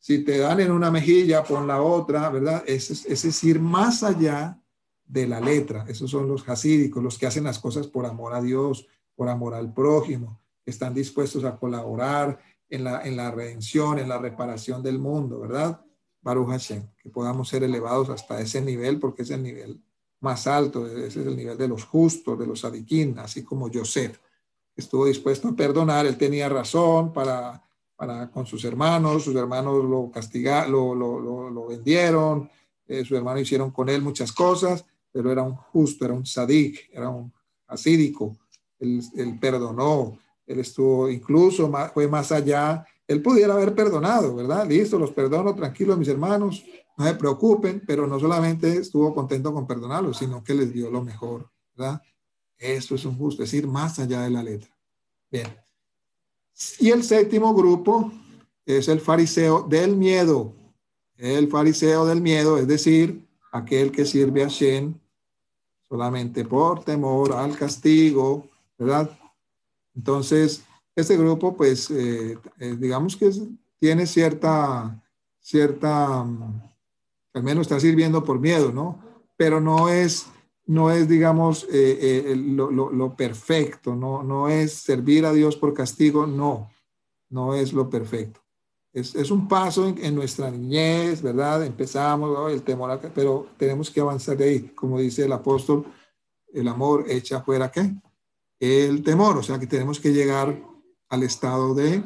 te dan en una mejilla, pon la otra, ¿verdad? Es decir, más allá de la letra. Esos son los hasídicos, los que hacen las cosas por amor a Dios, por amor al prójimo, están dispuestos a colaborar en la redención, en la reparación del mundo, ¿verdad? Baruch Hashem, que podamos ser elevados hasta ese nivel, porque es el nivel más alto, ese es el nivel de los justos, de los sadiquín, así como Yosef estuvo dispuesto a perdonar, él tenía razón con sus hermanos lo castigaron, lo vendieron, sus hermanos hicieron con él muchas cosas, pero era un justo, era un sadik, era un hasídico, él perdonó. Él estuvo incluso, fue más allá. Él pudiera haber perdonado, ¿verdad? Listo, los perdono, tranquilos mis hermanos, no se preocupen, pero no solamente estuvo contento con perdonarlos, sino que les dio lo mejor, ¿verdad? Eso es un justo, es ir más allá de la letra. Bien. Y el séptimo grupo es el fariseo del miedo. El fariseo del miedo, es decir, aquel que sirve a Shem solamente por temor al castigo, ¿verdad? Entonces, este grupo, pues, digamos que tiene cierta, al menos está sirviendo por miedo, ¿no? Pero no es digamos, lo perfecto, no es servir a Dios por castigo, no es lo perfecto. Es un paso en nuestra niñez, ¿verdad? Empezamos, el temor, pero tenemos que avanzar de ahí. Como dice el apóstol, el amor echa fuera, ¿qué? El temor, o sea que tenemos que llegar al estado de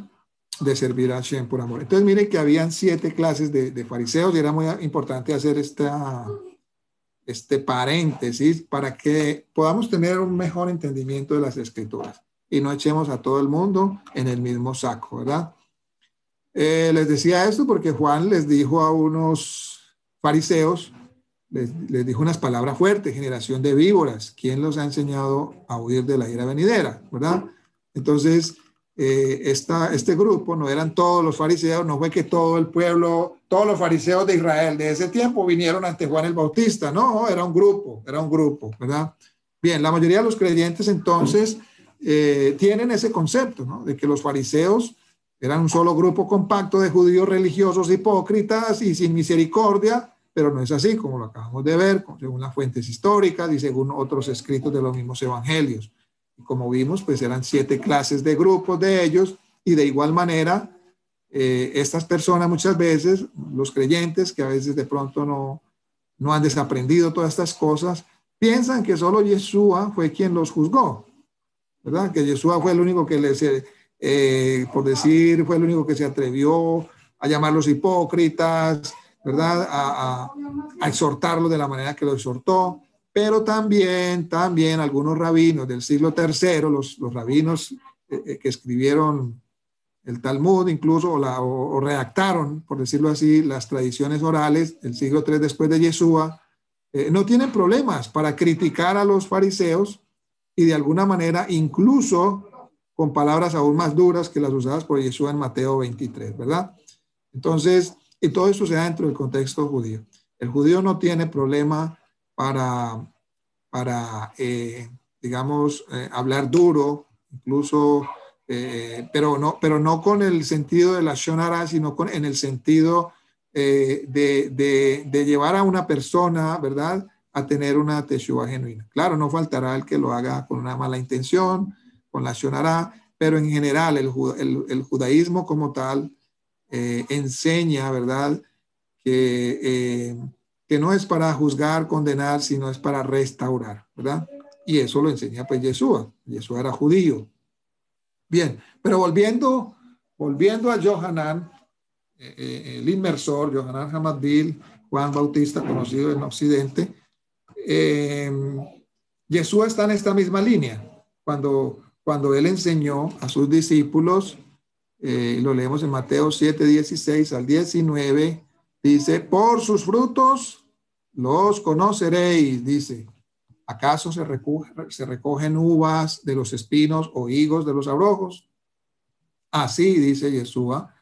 servir a Hashem por amor. Entonces miren que habían 7 clases de fariseos y era muy importante hacer este paréntesis para que podamos tener un mejor entendimiento de las escrituras y no echemos a todo el mundo en el mismo saco, ¿verdad? Les decía esto porque Juan les dijo a unos fariseos, les dijo unas palabras fuertes: generación de víboras, ¿quién los ha enseñado a huir de la ira venidera? ¿Verdad? Entonces, este grupo no eran todos los fariseos, no fue que todo el pueblo, todos los fariseos de Israel de ese tiempo vinieron ante Juan el Bautista, no, era un grupo, ¿verdad? Bien, la mayoría de los creyentes entonces tienen ese concepto, ¿no? De que los fariseos eran un solo grupo compacto de judíos religiosos hipócritas y sin misericordia. Pero no es así, como lo acabamos de ver, según las fuentes históricas y según otros escritos de los mismos evangelios. Y como vimos, pues eran 7 clases de grupos de ellos, y de igual manera, estas personas muchas veces, los creyentes que a veces de pronto no han desaprendido todas estas cosas, piensan que solo Yeshua fue quien los juzgó, ¿verdad? Que Yeshua fue el único que por decir, fue el único que se atrevió a llamarlos hipócritas, ¿verdad? A exhortarlo de la manera que lo exhortó, pero también algunos rabinos del siglo III, los rabinos que escribieron el Talmud incluso, o redactaron, por decirlo así, las tradiciones orales del siglo III después de Yeshua, no tienen problemas para criticar a los fariseos y de alguna manera incluso con palabras aún más duras que las usadas por Yeshua en Mateo 23, ¿verdad? Entonces, y todo esto se da dentro del contexto judío. El judío no tiene problema digamos, hablar duro, incluso, pero no con el sentido de la shonara, sino en el sentido de llevar a una persona, ¿verdad?, a tener una teshuva genuina. Claro, no faltará el que lo haga con una mala intención, con la shonara, pero en general el judaísmo como tal enseña, ¿verdad?, que no es para juzgar, condenar, sino es para restaurar, ¿verdad? Y eso lo enseña pues Yeshua. Yeshua era judío. Bien, pero volviendo a Yohanan, el inmersor, Yohanan Hamadbil, Juan Bautista, conocido en Occidente, Yeshua está en esta misma línea. Cuando él enseñó a sus discípulos, lo leemos en Mateo 7, 16 al 19, dice, por sus frutos los conoceréis, dice. ¿Acaso se recogen uvas de los espinos o higos de los abrojos? Así, dice Yeshua,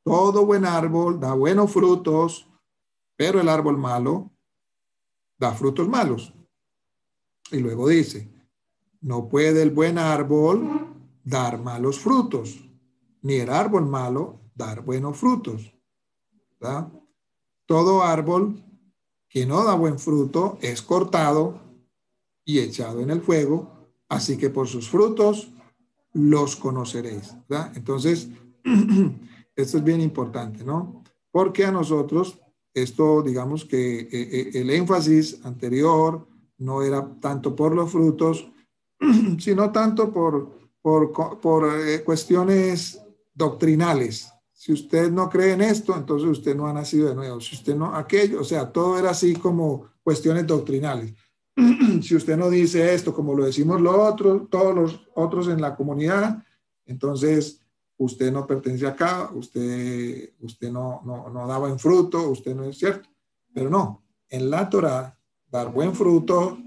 todo buen árbol da buenos frutos, pero el árbol malo da frutos malos. Y luego dice, no puede el buen árbol dar malos frutos, ni el árbol malo dar buenos frutos, ¿verdad? Todo árbol que no da buen fruto es cortado y echado en el fuego, así que por sus frutos los conoceréis, ¿verdad? Entonces, esto es bien importante, ¿no? Porque a nosotros, esto, digamos que el énfasis anterior no era tanto por los frutos, sino tanto por cuestiones doctrinales. Si usted no cree en esto, entonces usted no ha nacido de nuevo. Si usted no, aquello, o sea, todo era así como cuestiones doctrinales. Si usted no dice esto como lo decimos todos los otros en la comunidad, entonces usted no pertenece acá, usted no da buen fruto, usted no es cierto. Pero no, en la Torah, dar buen fruto,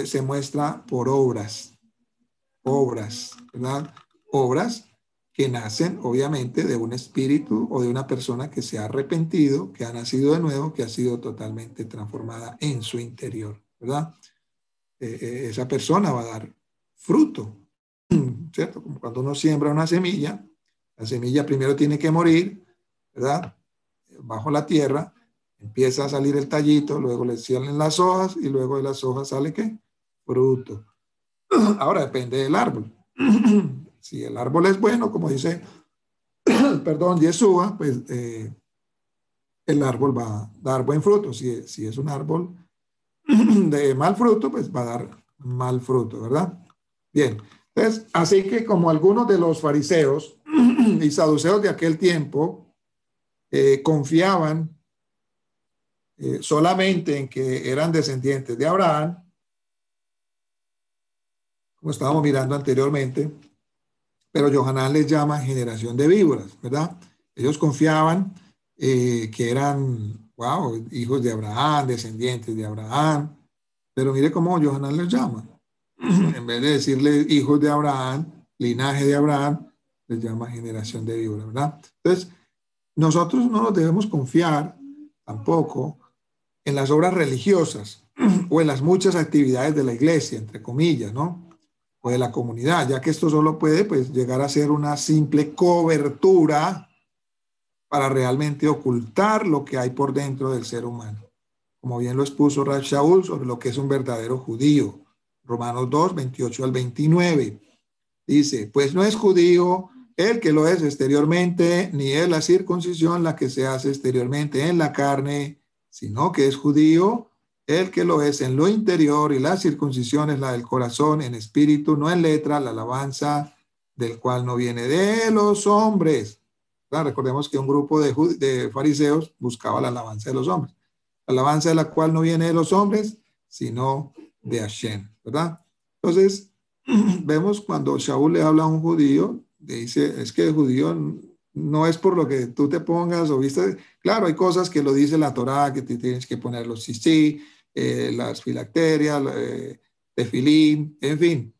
se muestra por obras, ¿verdad? Obras que nacen obviamente de un espíritu o de una persona que se ha arrepentido, que ha nacido de nuevo, que ha sido totalmente transformada en su interior, ¿verdad? Esa persona va a dar fruto, ¿cierto? Como cuando uno siembra una semilla, la semilla primero tiene que morir, ¿verdad? Bajo la tierra, empieza a salir el tallito, luego le salen las hojas y luego de las hojas sale ¿qué? Fruto. Ahora depende del árbol. Si el árbol es bueno, como dice, perdón, Yeshua, pues el árbol va a dar buen fruto. Si es un árbol de mal fruto, pues va a dar mal fruto, ¿verdad? Bien, entonces, así que como algunos de los fariseos y saduceos de aquel tiempo confiaban solamente en que eran descendientes de Abraham, como estábamos mirando anteriormente, pero Yohanan les llama generación de víboras, ¿verdad? Ellos confiaban que eran, wow, hijos de Abraham, descendientes de Abraham, pero mire cómo Yohanan les llama. En vez de decirle hijos de Abraham, linaje de Abraham, les llama generación de víboras, ¿verdad? Entonces, nosotros no nos debemos confiar tampoco en las obras religiosas o en las muchas actividades de la iglesia, entre comillas, ¿no? O de la comunidad, ya que esto solo puede pues, llegar a ser una simple cobertura para realmente ocultar lo que hay por dentro del ser humano. Como bien lo expuso Rav Shaul sobre lo que es un verdadero judío. Romanos 2, 28 al 29. Dice, pues no es judío el que lo es exteriormente, ni es la circuncisión la que se hace exteriormente en la carne, sino que es judío el que lo es en lo interior, y la circuncisión es la del corazón, en espíritu, no en letra, la alabanza del cual no viene de los hombres. Claro, recordemos que un grupo de fariseos buscaba la alabanza de los hombres. La alabanza de la cual no viene de los hombres, sino de Hashem, ¿verdad? Entonces, vemos cuando Shaul le habla a un judío, le dice, es que el judío no es por lo que tú te pongas o viste. Claro, hay cosas que lo dice la Torá, que te tienes que poner los sisí, las filacterias, tefilín, en fin.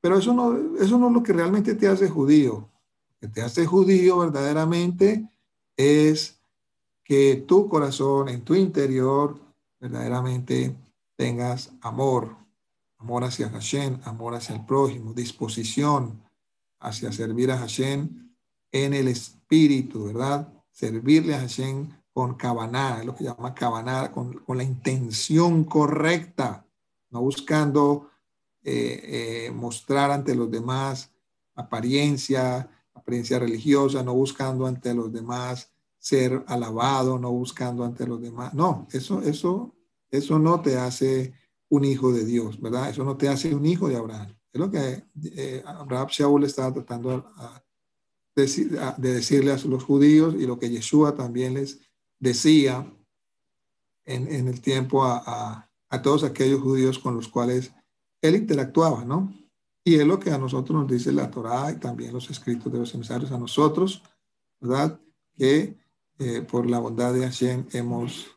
Pero eso no es lo que realmente te hace judío. Lo que te hace judío verdaderamente es que tu corazón, en tu interior, verdaderamente tengas amor, amor hacia Hashem, amor hacia el prójimo, disposición hacia servir a Hashem en el espíritu, ¿verdad? Servirle a Hashem con kavaná, es lo que llama kavaná, con la intención correcta, no buscando mostrar ante los demás apariencia religiosa, no buscando ante los demás ser alabado, no buscando ante los demás. No, eso no te hace un hijo de Dios, ¿verdad? Eso no te hace un hijo de Abraham. Es lo que Abraham Shaul estaba tratando de decirle a los judíos y lo que Yeshua también les decía en el tiempo a todos aquellos judíos con los cuales él interactuaba, ¿no? Y es lo que a nosotros nos dice la Torá y también los escritos de los emisarios a nosotros, ¿verdad? Que por la bondad de Hashem hemos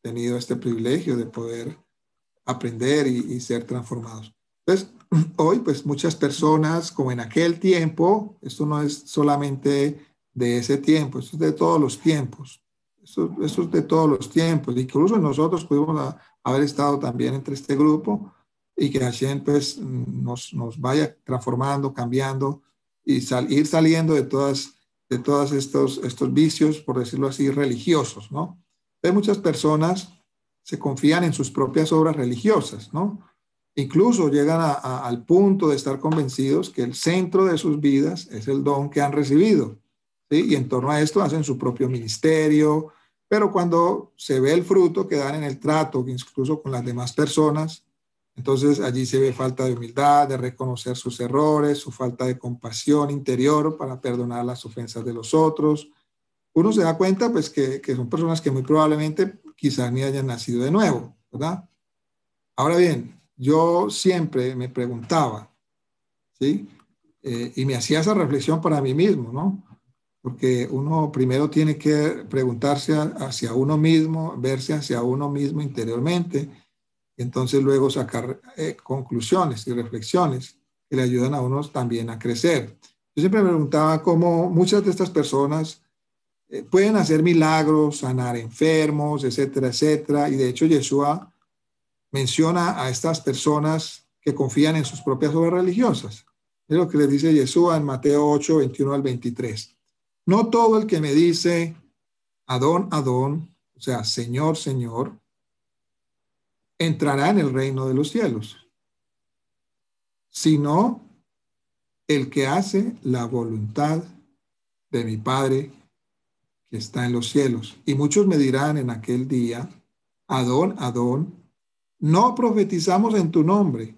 tenido este privilegio de poder aprender y ser transformados. Entonces, hoy, pues muchas personas, como en aquel tiempo, esto no es solamente de ese tiempo, esto es de todos los tiempos. Eso es de todos los tiempos. Incluso nosotros pudimos haber estado también entre este grupo y que Hashem pues nos vaya transformando, cambiando y ir saliendo de todos estos vicios, por decirlo así, religiosos, ¿no? Hay muchas personas se confían en sus propias obras religiosas, ¿no? Incluso llegan al punto de estar convencidos que el centro de sus vidas es el don que han recibido, ¿sí? Y en torno a esto hacen su propio ministerio, pero cuando se ve el fruto que dan en el trato, incluso con las demás personas, entonces allí se ve falta de humildad, de reconocer sus errores, su falta de compasión interior para perdonar las ofensas de los otros. Uno se da cuenta pues que son personas que muy probablemente quizás ni hayan nacido de nuevo, ¿verdad? Ahora bien, yo siempre me preguntaba, ¿sí? Y me hacía esa reflexión para mí mismo, ¿no? Porque uno primero tiene que preguntarse hacia uno mismo, verse hacia uno mismo interiormente, y entonces luego sacar conclusiones y reflexiones que le ayudan a uno también a crecer. Yo siempre me preguntaba cómo muchas de estas personas pueden hacer milagros, sanar enfermos, etcétera, etcétera, y de hecho Yeshua menciona a estas personas que confían en sus propias obras religiosas. Es lo que le dice Yeshua en Mateo 8, 21 al 23. No todo el que me dice Adón, Adón, o sea, Señor, Señor, entrará en el reino de los cielos, sino el que hace la voluntad de mi Padre que está en los cielos. Y muchos me dirán en aquel día, Adón, Adón, no profetizamos en tu nombre.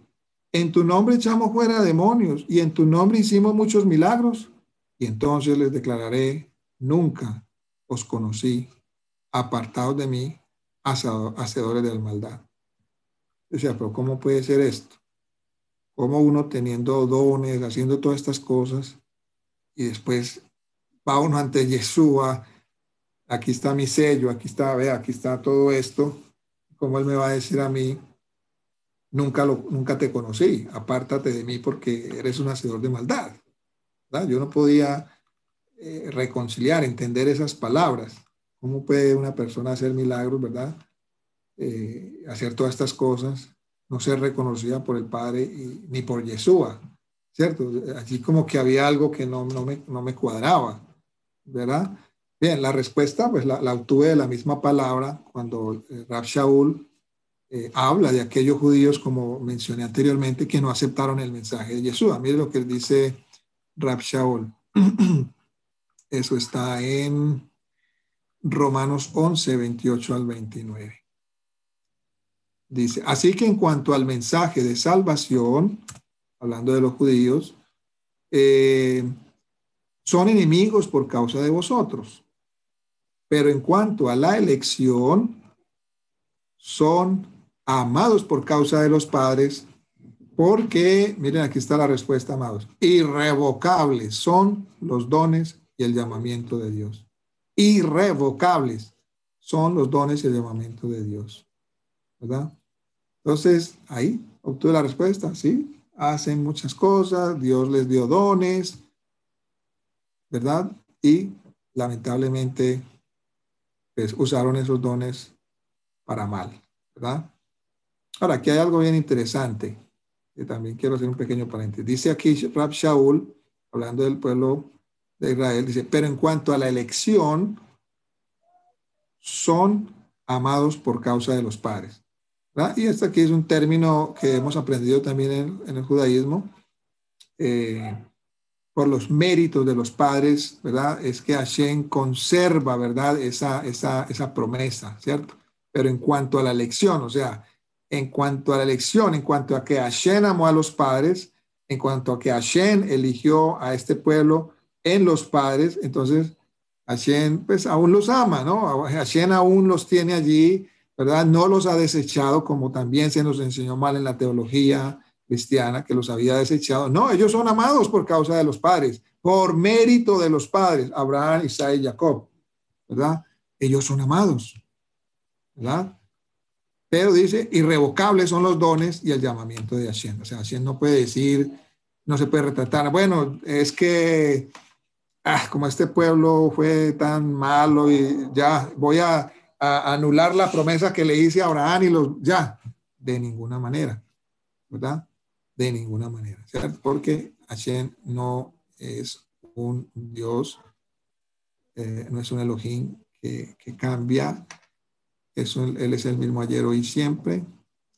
En tu nombre echamos fuera demonios y en tu nombre hicimos muchos milagros. Y entonces les declararé, nunca os conocí, apartados de mí, hacedores de maldad. O sea, pero ¿cómo puede ser esto? ¿Cómo uno teniendo dones, haciendo todas estas cosas y después va uno ante Yeshua? Aquí está mi sello, aquí está, vea, aquí está todo esto. ¿Cómo él me va a decir a mí? Nunca te conocí, apártate de mí porque eres un hacedor de maldad, ¿verdad? Yo no podía reconciliar, entender esas palabras. ¿Cómo puede una persona hacer milagros, verdad? Hacer todas estas cosas, no ser reconocida por el Padre ni por Yeshua, ¿cierto? Allí como que había algo que no me cuadraba, ¿verdad? Bien, la respuesta pues la obtuve de la misma palabra cuando Rab Shaul habla de aquellos judíos, como mencioné anteriormente, que no aceptaron el mensaje de Yeshua. Mire lo que él dice Rab Shaul. Eso está en Romanos 11, 28 al 29. Dice, así que en cuanto al mensaje de salvación, hablando de los judíos, son enemigos por causa de vosotros. Pero en cuanto a la elección, son amados por causa de los padres, porque, miren, aquí está la respuesta, amados, irrevocables son los dones y el llamamiento de Dios. Irrevocables son los dones y el llamamiento de Dios, ¿verdad? Entonces, ahí obtuve la respuesta, ¿sí? Hacen muchas cosas, Dios les dio dones, ¿verdad? Y lamentablemente pues usaron esos dones para mal, ¿verdad? Ahora, aquí hay algo bien interesante, que también quiero hacer un pequeño paréntesis. Dice aquí Rab Shaul, hablando del pueblo de Israel, dice, pero en cuanto a la elección, son amados por causa de los padres, ¿verdad? Y este aquí es un término que hemos aprendido también en el judaísmo, por los méritos de los padres, ¿verdad? Es que Hashem conserva, ¿verdad? Esa promesa, ¿cierto? Pero en cuanto a la elección, o sea, en cuanto a la elección, en cuanto a que Hashem amó a los padres, en cuanto a que Hashem eligió a este pueblo en los padres, entonces Hashem pues aún los ama, ¿no? Hashem aún los tiene allí, ¿verdad? No los ha desechado como también se nos enseñó mal en la teología cristiana, que los había desechado. No, ellos son amados por causa de los padres, por mérito de los padres, Abraham, Isaac y Jacob, ¿verdad? Ellos son amados, ¿verdad? Pero dice, irrevocables son los dones y el llamamiento de Hashem. O sea, Hashem no puede decir, no se puede retratar, bueno, es que como este pueblo fue tan malo y ya voy a anular la promesa que le hice a Abraham y ya, de ninguna manera, ¿verdad? De ninguna manera, ¿cierto? Porque Hashem no es un Dios, no es un Elohim que cambia, él es el mismo ayer, hoy y siempre,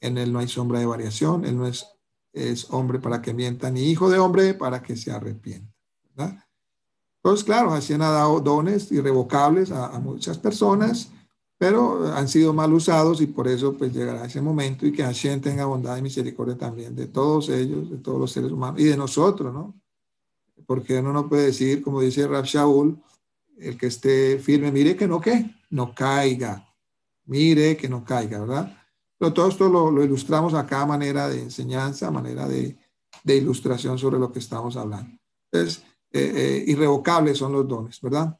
en él no hay sombra de variación, él no es hombre para que mienta, ni hijo de hombre para que se arrepienta, ¿verdad? Entonces, claro, Hashem ha dado dones irrevocables a muchas personas, pero han sido mal usados y por eso pues llegará ese momento y que Hashem tenga bondad y misericordia también de todos ellos, de todos los seres humanos y de nosotros, ¿no? Porque uno no puede decir, como dice Rab Shaul, el que esté firme, mire que no caiga, mire que no caiga, ¿verdad? Pero todo esto lo ilustramos acá a manera de enseñanza, a manera de ilustración sobre lo que estamos hablando. Entonces, irrevocables son los dones, ¿verdad?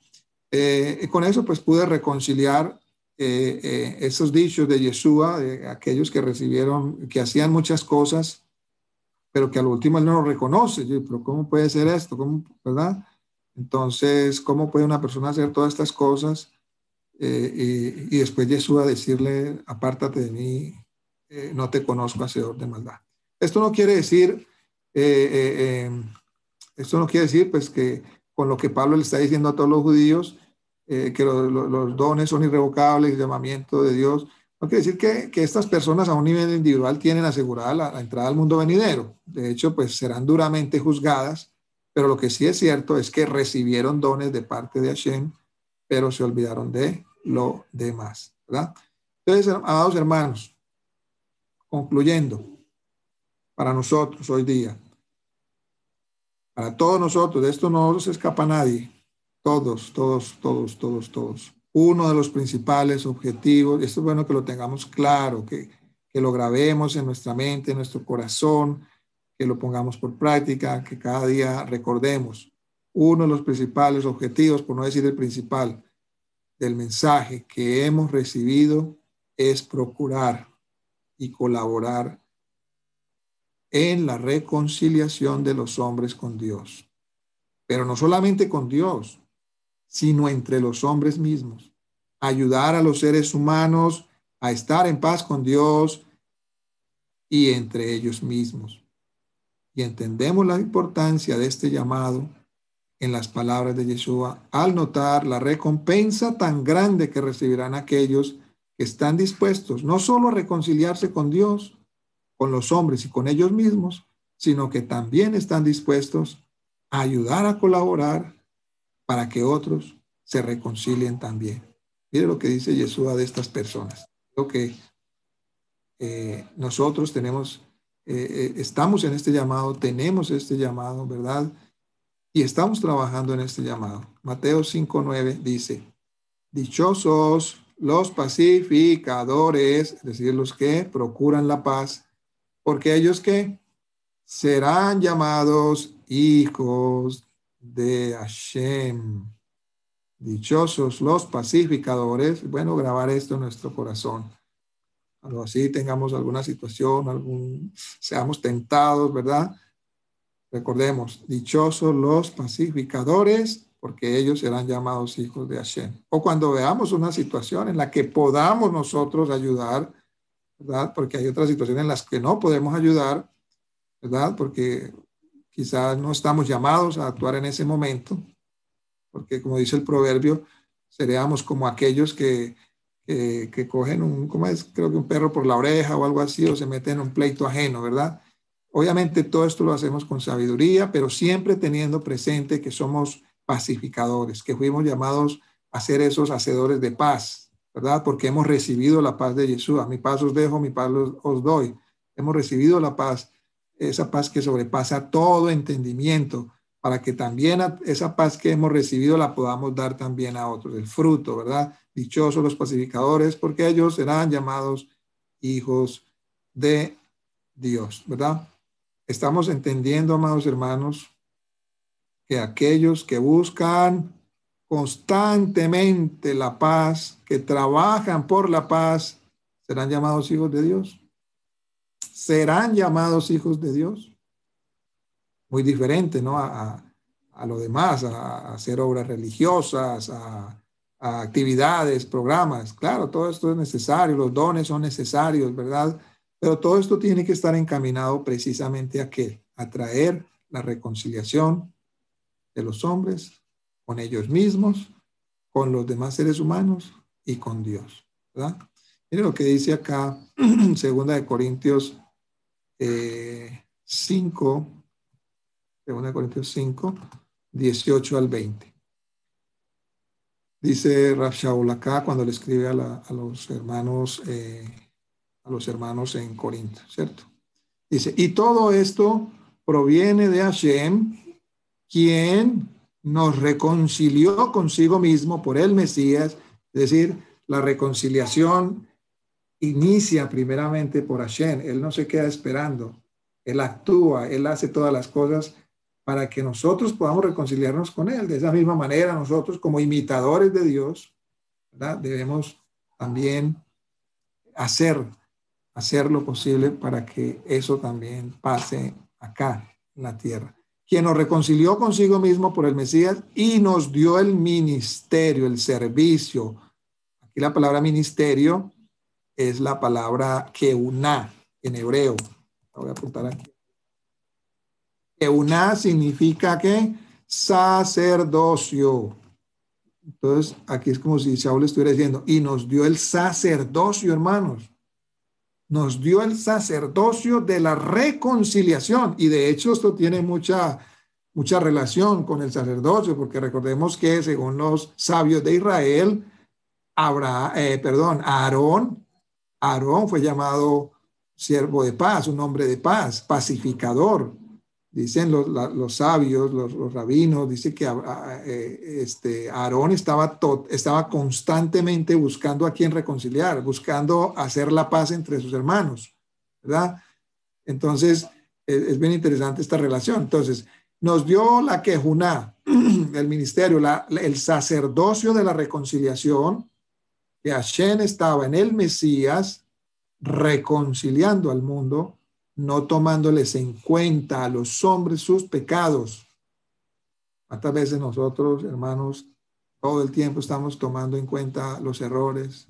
Con eso pues pude reconciliar esos dichos de Yeshua, de aquellos que recibieron, que hacían muchas cosas, pero que al último él no lo reconoce. Yo, pero ¿cómo puede ser esto? ¿Cómo, verdad? Entonces, ¿cómo puede una persona hacer todas estas cosas y después Yeshua decirle, apártate de mí, no te conozco, hacedor de maldad? Esto no quiere decir, pues que con lo que Pablo le está diciendo a todos los judíos, que los dones son irrevocables, el llamamiento de Dios. No quiere decir que estas personas a un nivel individual tienen asegurada la entrada al mundo venidero. De hecho, pues serán duramente juzgadas, pero lo que sí es cierto es que recibieron dones de parte de Hashem, pero se olvidaron de lo demás, ¿verdad? Entonces, amados hermanos, concluyendo, para nosotros hoy día, para todos nosotros, de esto no se escapa nadie, todos. Uno de los principales objetivos, esto es bueno que lo tengamos claro, que lo grabemos en nuestra mente, en nuestro corazón, que lo pongamos por práctica, que cada día recordemos. Uno de los principales objetivos, por no decir el principal, del mensaje que hemos recibido es procurar y colaborar en la reconciliación de los hombres con Dios. Pero no solamente con Dios, sino entre los hombres mismos. Ayudar a los seres humanos a estar en paz con Dios y entre ellos mismos. Y entendemos la importancia de este llamado en las palabras de Yeshua al notar la recompensa tan grande que recibirán aquellos que están dispuestos no solo a reconciliarse con Dios, con los hombres y con ellos mismos, sino que también están dispuestos a ayudar a colaborar para que otros se reconcilien también. Mire lo que dice Yeshua de estas personas. Creo que nosotros estamos en este llamado, tenemos este llamado, ¿verdad? Y estamos trabajando en este llamado. Mateo 5:9 dice, dichosos los pacificadores, es decir, los que procuran la paz, porque ellos que serán llamados hijos de Hashem. Dichosos los pacificadores. Bueno, grabar esto en nuestro corazón. Cuando así tengamos alguna situación, seamos tentados, ¿verdad? Recordemos, dichosos los pacificadores, porque ellos serán llamados hijos de Hashem. O cuando veamos una situación en la que podamos nosotros ayudar, ¿verdad? Porque hay otras situaciones en las que no podemos ayudar, ¿verdad? Porque quizás no estamos llamados a actuar en ese momento, porque como dice el proverbio, seríamos como aquellos que cogen ¿cómo es? Creo que un perro por la oreja o algo así, o se meten en un pleito ajeno, ¿verdad? Obviamente todo esto lo hacemos con sabiduría, pero siempre teniendo presente que somos pacificadores, que fuimos llamados a ser esos hacedores de paz, ¿verdad? Porque hemos recibido la paz de Jesús. Mi paz os dejo, mi paz os doy. Hemos recibido la paz, esa paz que sobrepasa todo entendimiento, para que también esa paz que hemos recibido la podamos dar también a otros. El fruto, ¿verdad? Dichosos los pacificadores, porque ellos serán llamados hijos de Dios, ¿verdad? Estamos entendiendo, amados hermanos, que aquellos que buscan constantemente la paz, que trabajan por la paz, serán llamados hijos de Dios. Serán llamados hijos de Dios. Muy diferente, ¿no? A lo demás, a hacer obras religiosas, a actividades, programas. Claro, todo esto es necesario, los dones son necesarios, ¿verdad? Pero todo esto tiene que estar encaminado precisamente a qué? A traer la reconciliación de los hombres con ellos mismos, con los demás seres humanos y con Dios, ¿verdad? Miren lo que dice acá, 2 Corintios 5, 18 al 20. Dice Rav Shaul acá cuando le escribe a los hermanos en Corinto, ¿cierto? Dice, y todo esto proviene de Hashem, quien nos reconcilió consigo mismo por el Mesías, es decir, la reconciliación inicia primeramente por Hashem. Él no se queda esperando, Él actúa, Él hace todas las cosas para que nosotros podamos reconciliarnos con Él. De esa misma manera, nosotros como imitadores de Dios, ¿verdad? Debemos también hacer lo posible para que eso también pase acá en la tierra. Quien nos reconcilió consigo mismo por el Mesías y nos dio el ministerio, el servicio. Aquí la palabra ministerio es la palabra keuná en hebreo. La voy a apuntar aquí. Keuná significa que sacerdocio. Entonces, aquí es como si Saúl estuviera diciendo, y nos dio el sacerdocio, hermanos. Nos dio el sacerdocio de la reconciliación. Y de hecho, esto tiene mucha relación con el sacerdocio, porque recordemos que según los sabios de Israel, Aarón fue llamado siervo de paz, un hombre de paz, pacificador. Dicen los sabios, los rabinos, dice que Aarón estaba constantemente buscando a quien reconciliar, buscando hacer la paz entre sus hermanos, ¿verdad? Entonces, es bien interesante esta relación. Entonces, nos dio la kejuná, el ministerio, el sacerdocio de la reconciliación, que Hashem estaba en el Mesías reconciliando al mundo, no tomándoles en cuenta a los hombres sus pecados. ¿Cuántas veces nosotros, hermanos, todo el tiempo estamos tomando en cuenta los errores,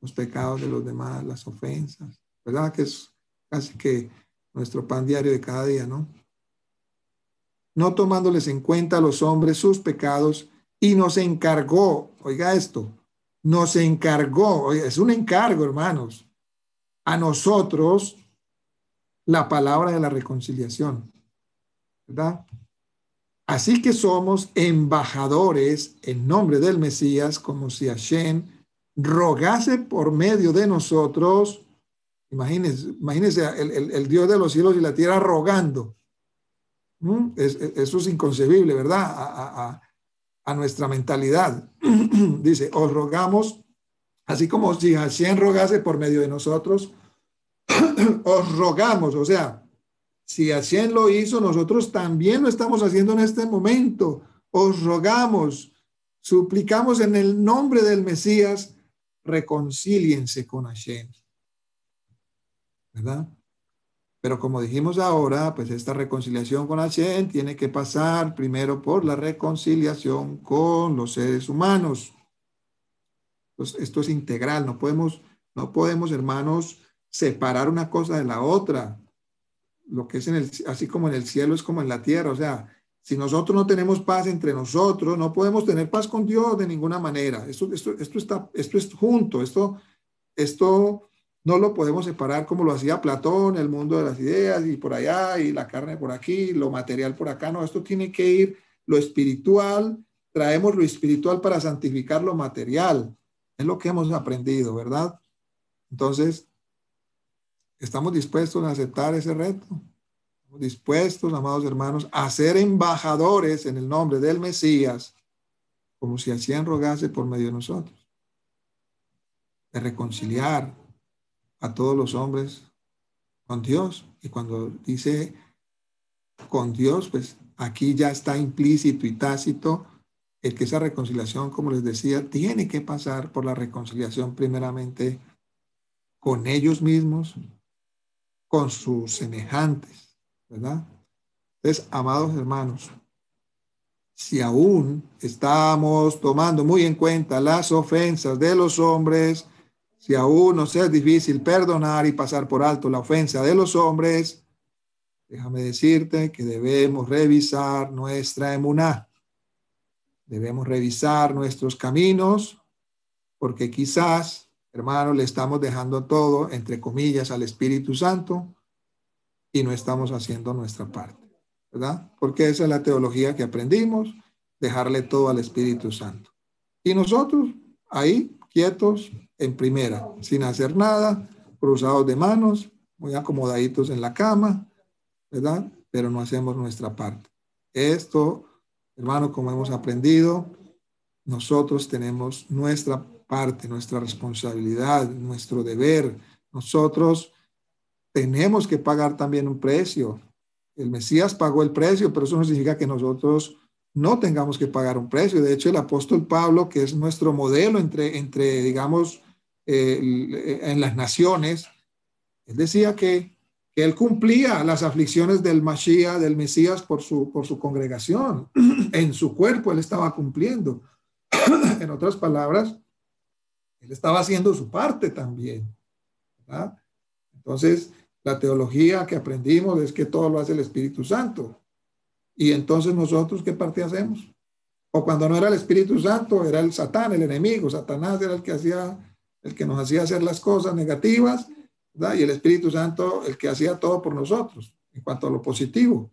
los pecados de los demás, las ofensas? ¿Verdad? Que es casi que nuestro pan diario de cada día, ¿no? No tomándoles en cuenta a los hombres sus pecados, y nos encargó, oiga esto, nos encargó, oiga, es un encargo, hermanos, a nosotros la palabra de la reconciliación, ¿verdad? Así que somos embajadores en nombre del Mesías, como si Hashem rogase por medio de nosotros. Imagínense el Dios de los cielos y la tierra rogando. Eso es inconcebible, ¿verdad? A nuestra mentalidad. Dice, os rogamos, así como si Hashem rogase por medio de nosotros, os rogamos, o sea, si Hashem lo hizo, nosotros también lo estamos haciendo en este momento. Os rogamos, suplicamos en el nombre del Mesías, reconcíliense con Hashem, ¿verdad? Pero como dijimos ahora, pues esta reconciliación con Hashem tiene que pasar primero por la reconciliación con los seres humanos. Entonces, esto es integral, no podemos, hermanos, separar una cosa de la otra. Lo que es así como en el cielo es como en la tierra. O sea, si nosotros no tenemos paz entre nosotros, no podemos tener paz con Dios de ninguna manera. Esto es junto, esto no lo podemos separar como lo hacía Platón, el mundo de las ideas y por allá, y la carne por aquí, lo material por acá. No, esto tiene que ir lo espiritual, traemos lo espiritual para santificar lo material. Es lo que hemos aprendido, ¿verdad? Entonces, ¿estamos dispuestos a aceptar ese reto? ¿Estamos dispuestos, amados hermanos, a ser embajadores en el nombre del Mesías, como si hacían rogarse por medio de nosotros? De reconciliar a todos los hombres con Dios. Y cuando dice con Dios, pues aquí ya está implícito y tácito el que esa reconciliación, como les decía, tiene que pasar por la reconciliación primeramente con ellos mismos, con sus semejantes, ¿verdad? Entonces, amados hermanos, si aún estamos tomando muy en cuenta las ofensas de los hombres, si aún nos es difícil perdonar y pasar por alto la ofensa de los hombres, déjame decirte que debemos revisar nuestra emuná, debemos revisar nuestros caminos, porque quizás, hermanos, le estamos dejando todo, entre comillas, al Espíritu Santo y no estamos haciendo nuestra parte, ¿verdad? Porque esa es la teología que aprendimos, dejarle todo al Espíritu Santo. Y nosotros ahí, quietos, en primera, sin hacer nada, cruzados de manos, muy acomodaditos en la cama, ¿verdad? Pero no hacemos nuestra parte. Esto, hermano, como hemos aprendido, nosotros tenemos nuestra parte, nuestra responsabilidad, nuestro deber. Nosotros tenemos que pagar también un precio. El Mesías pagó el precio, pero eso no significa que nosotros no tengamos que pagar un precio. De hecho, el apóstol Pablo, que es nuestro modelo entre digamos, en las naciones, él decía que él cumplía las aflicciones del Mashiach, del Mesías, por su congregación. En su cuerpo él estaba cumpliendo. En otras palabras, él estaba haciendo su parte también, ¿verdad? Entonces, la teología que aprendimos es que todo lo hace el Espíritu Santo. Y entonces nosotros, ¿qué parte hacemos? O cuando no era el Espíritu Santo, era el Satán, el enemigo. Satanás era el que nos hacía hacer las cosas negativas, ¿verdad? Y el Espíritu Santo, el que hacía todo por nosotros, en cuanto a lo positivo.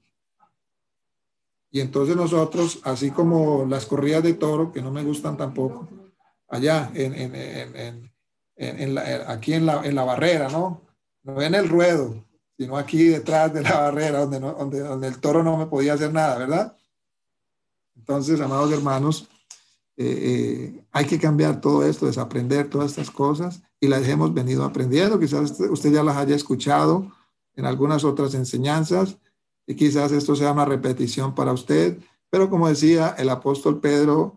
Y entonces nosotros, así como las corridas de toro, que no me gustan tampoco, allá aquí en la barrera, ¿no? No en el ruedo, sino aquí detrás de la barrera, donde el toro no me podía hacer nada, ¿verdad? Entonces, amados hermanos, hay que cambiar todo esto, desaprender todas estas cosas y las hemos venido aprendiendo. Quizás usted ya las haya escuchado en algunas otras enseñanzas y quizás esto sea una repetición para usted, pero como decía el apóstol Pedro,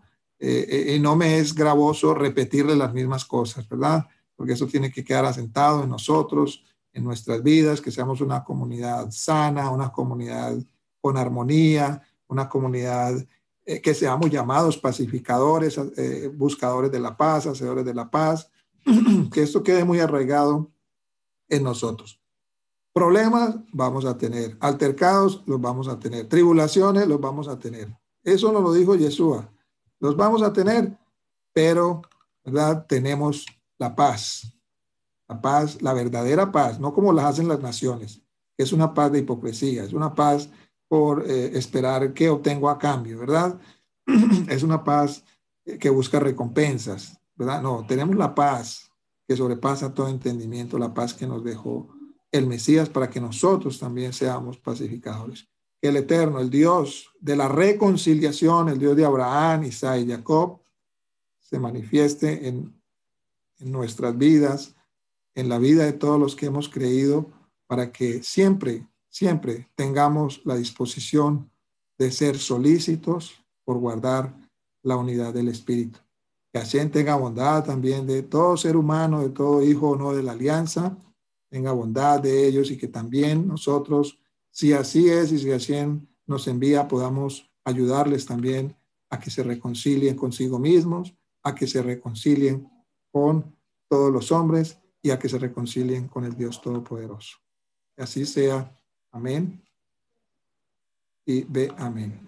no me es gravoso repetirle las mismas cosas, ¿verdad? Porque eso tiene que quedar asentado en nosotros, en nuestras vidas, que seamos una comunidad sana, una comunidad con armonía, una comunidad que seamos llamados pacificadores, buscadores de la paz, hacedores de la paz, que esto quede muy arraigado en nosotros. Problemas vamos a tener, altercados los vamos a tener, tribulaciones los vamos a tener. Eso nos lo dijo Yeshua. Los vamos a tener, pero, ¿verdad? Tenemos la paz, la verdadera paz, no como las hacen las naciones. Es una paz de hipocresía, es una paz por esperar qué obtengo a cambio, ¿verdad? Es una paz que busca recompensas, ¿verdad? No, tenemos la paz que sobrepasa todo entendimiento, la paz que nos dejó el Mesías para que nosotros también seamos pacificadores. Que el Eterno, el Dios de la reconciliación, el Dios de Abraham, Isaac y Jacob, se manifieste en nuestras vidas, en la vida de todos los que hemos creído, para que siempre, siempre tengamos la disposición de ser solícitos por guardar la unidad del Espíritu. Que Hashem tenga bondad también de todo ser humano, de todo hijo o no de la alianza, tenga bondad de ellos y que también nosotros, si así es y si así nos envía, podamos ayudarles también a que se reconcilien consigo mismos, a que se reconcilien con todos los hombres y a que se reconcilien con el Dios Todopoderoso. Que así sea. Amén. Y ve amén.